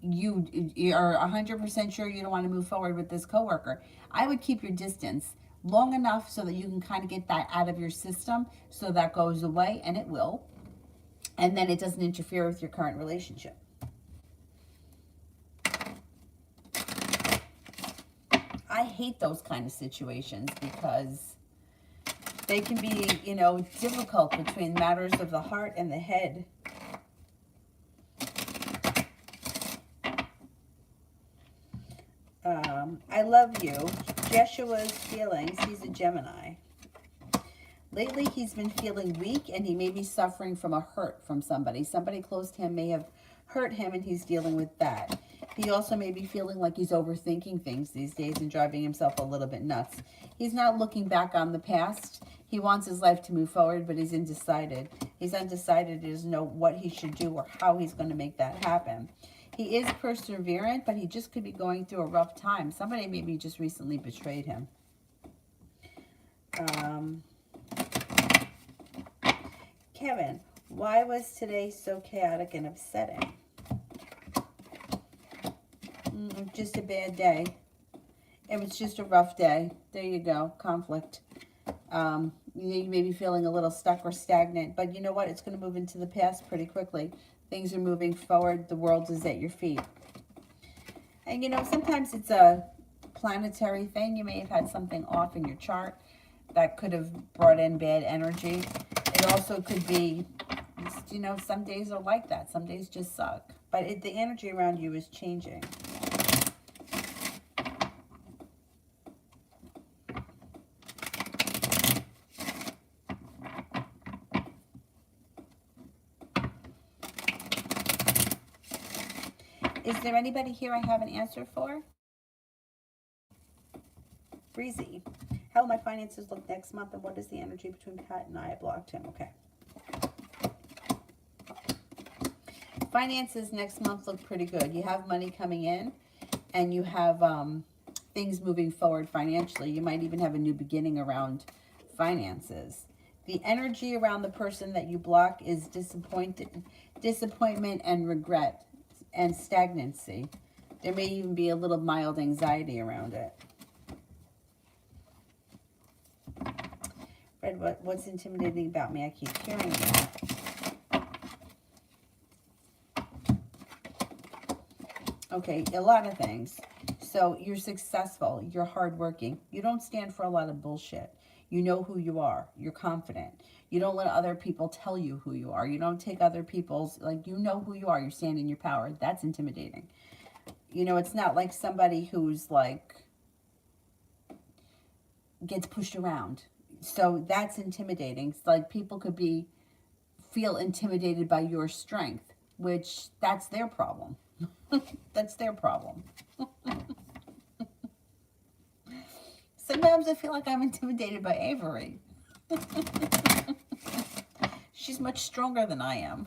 you are 100% sure you don't want to move forward with this coworker, I would keep your distance long enough so that you can kind of get that out of your system, so that goes away, and it will. And then it doesn't interfere with your current relationship. I hate those kind of situations because they can be, you know, difficult between matters of the heart and the head. I love you. Jeshua's feelings. He's a Gemini. Lately, he's been feeling weak, and he may be suffering from a hurt from somebody. Somebody close to him may have hurt him, and he's dealing with that. He also may be feeling like he's overthinking things these days and driving himself a little bit nuts. He's not looking back on the past. He wants his life to move forward, but he's undecided. He's undecided. He doesn't know what he should do or how he's going to make that happen. He is perseverant, but he just could be going through a rough time. Somebody maybe just recently betrayed him. Kevin, why was today so chaotic and upsetting? Just a bad day. It was just a rough day. There you go. Conflict. You may be feeling a little stuck or stagnant, but you know what? It's going to move into the past pretty quickly. Things are moving forward. The world is at your feet. And, you know, sometimes it's a planetary thing. You may have had something off in your chart that could have brought in bad energy. It also could be, you know, some days are like that. Some days just suck. But the energy around you is changing. Is there anybody here I have an answer for? Breezy. How will my finances look next month, and what is the energy between Pat and I blocked him? Okay. Finances next month look pretty good. You have money coming in, and you have things moving forward financially. You might even have a new beginning around finances. The energy around the person that you block is disappointment and regret and stagnancy. There may even be a little mild anxiety around it. Fred, what's intimidating about me? I keep hearing that. Okay, a lot of things. So you're successful. You're hardworking. You don't stand for a lot of bullshit. You know who you are. You're confident. You don't let other people tell you who you are. You don't take other people's, like, you know who you are. You stand in your power. That's intimidating. You know, it's not like somebody who's like, gets pushed around. So that's intimidating. It's like people could feel intimidated by your strength, which that's their problem. That's their problem. Sometimes I feel like I'm intimidated by Avery. She's much stronger than I am.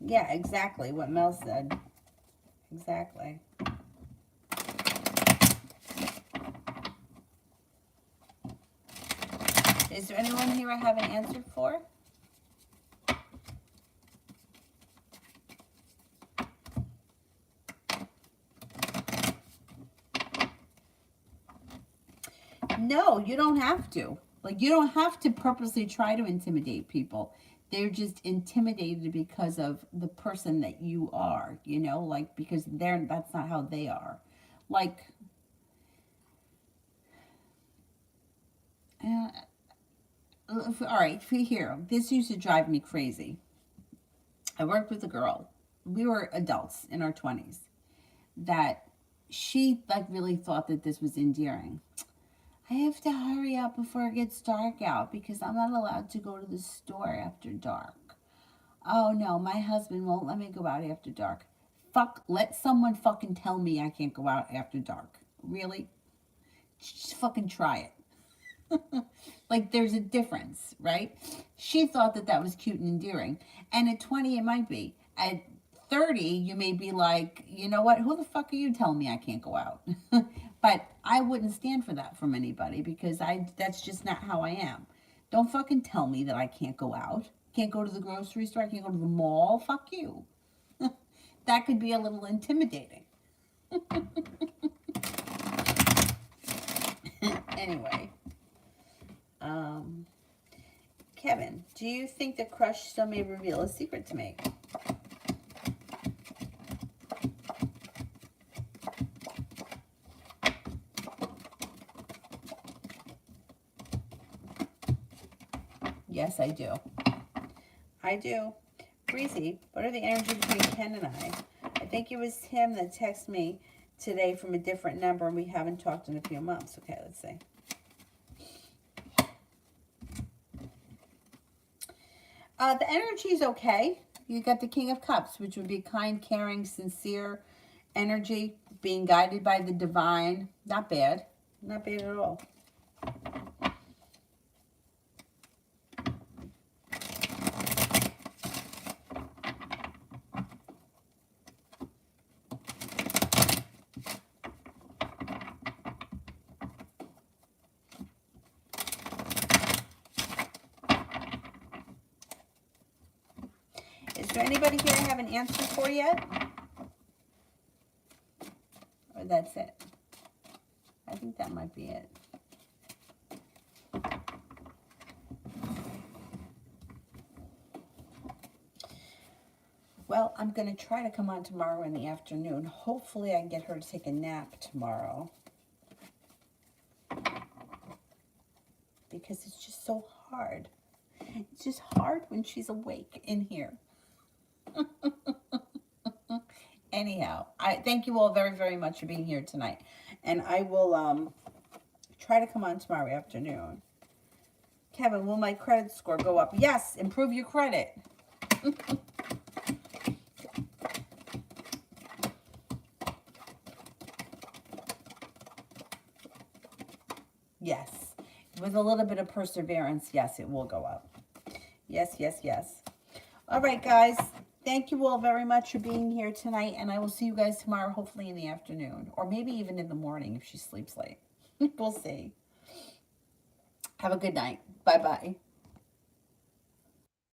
Yeah, exactly what Mel said. Exactly. Is there anyone here I haven't answered for? No, you don't have to. Like, you don't have to purposely try to intimidate people. They're just intimidated because of the person that you are, you know, like, because that's not how they are. Like, all right, here, this used to drive me crazy. I worked with a girl. We were adults in our 20s. that she like really thought that this was endearing. I have to hurry up before it gets dark out because I'm not allowed to go to the store after dark. Oh no, my husband won't let me go out after dark. Fuck, let someone fucking tell me I can't go out after dark. Really? Just fucking try it. Like, there's a difference, right? She thought that that was cute and endearing. And at 20, it might be. At 30, you may be like, you know what? Who the fuck are you telling me I can't go out? But I wouldn't stand for that from anybody because that's just not how I am. Don't fucking tell me that I can't go out. Can't go to the grocery store. I can't go to the mall. Fuck you. That could be a little intimidating. Anyway. Kevin, do you think the crush still may reveal a secret to me? Yes, I do. I do. Breezy, what are the energies between Ken and I? I think it was him that texted me today from a different number, and we haven't talked in a few months. Okay, let's see. The energy is okay. You got the King of Cups, which would be kind, caring, sincere energy, being guided by the divine. Not bad. Not bad at all. Is there anybody here I haven't answered for yet? Or that's it? I think that might be it. Well, I'm going to try to come on tomorrow in the afternoon. Hopefully I can get her to take a nap tomorrow. Because it's just so hard. It's just hard when she's awake in here. Anyhow, I thank you all very, very much for being here tonight. And I will try to come on tomorrow afternoon. Kevin, will my credit score go up? Yes, improve your credit. Yes. With a little bit of perseverance, yes, it will go up. Yes, yes, yes. All right, guys. Thank you all very much for being here tonight, and I will see you guys tomorrow, hopefully in the afternoon, or maybe even in the morning if she sleeps late. We'll see. Have a good night. Bye-bye.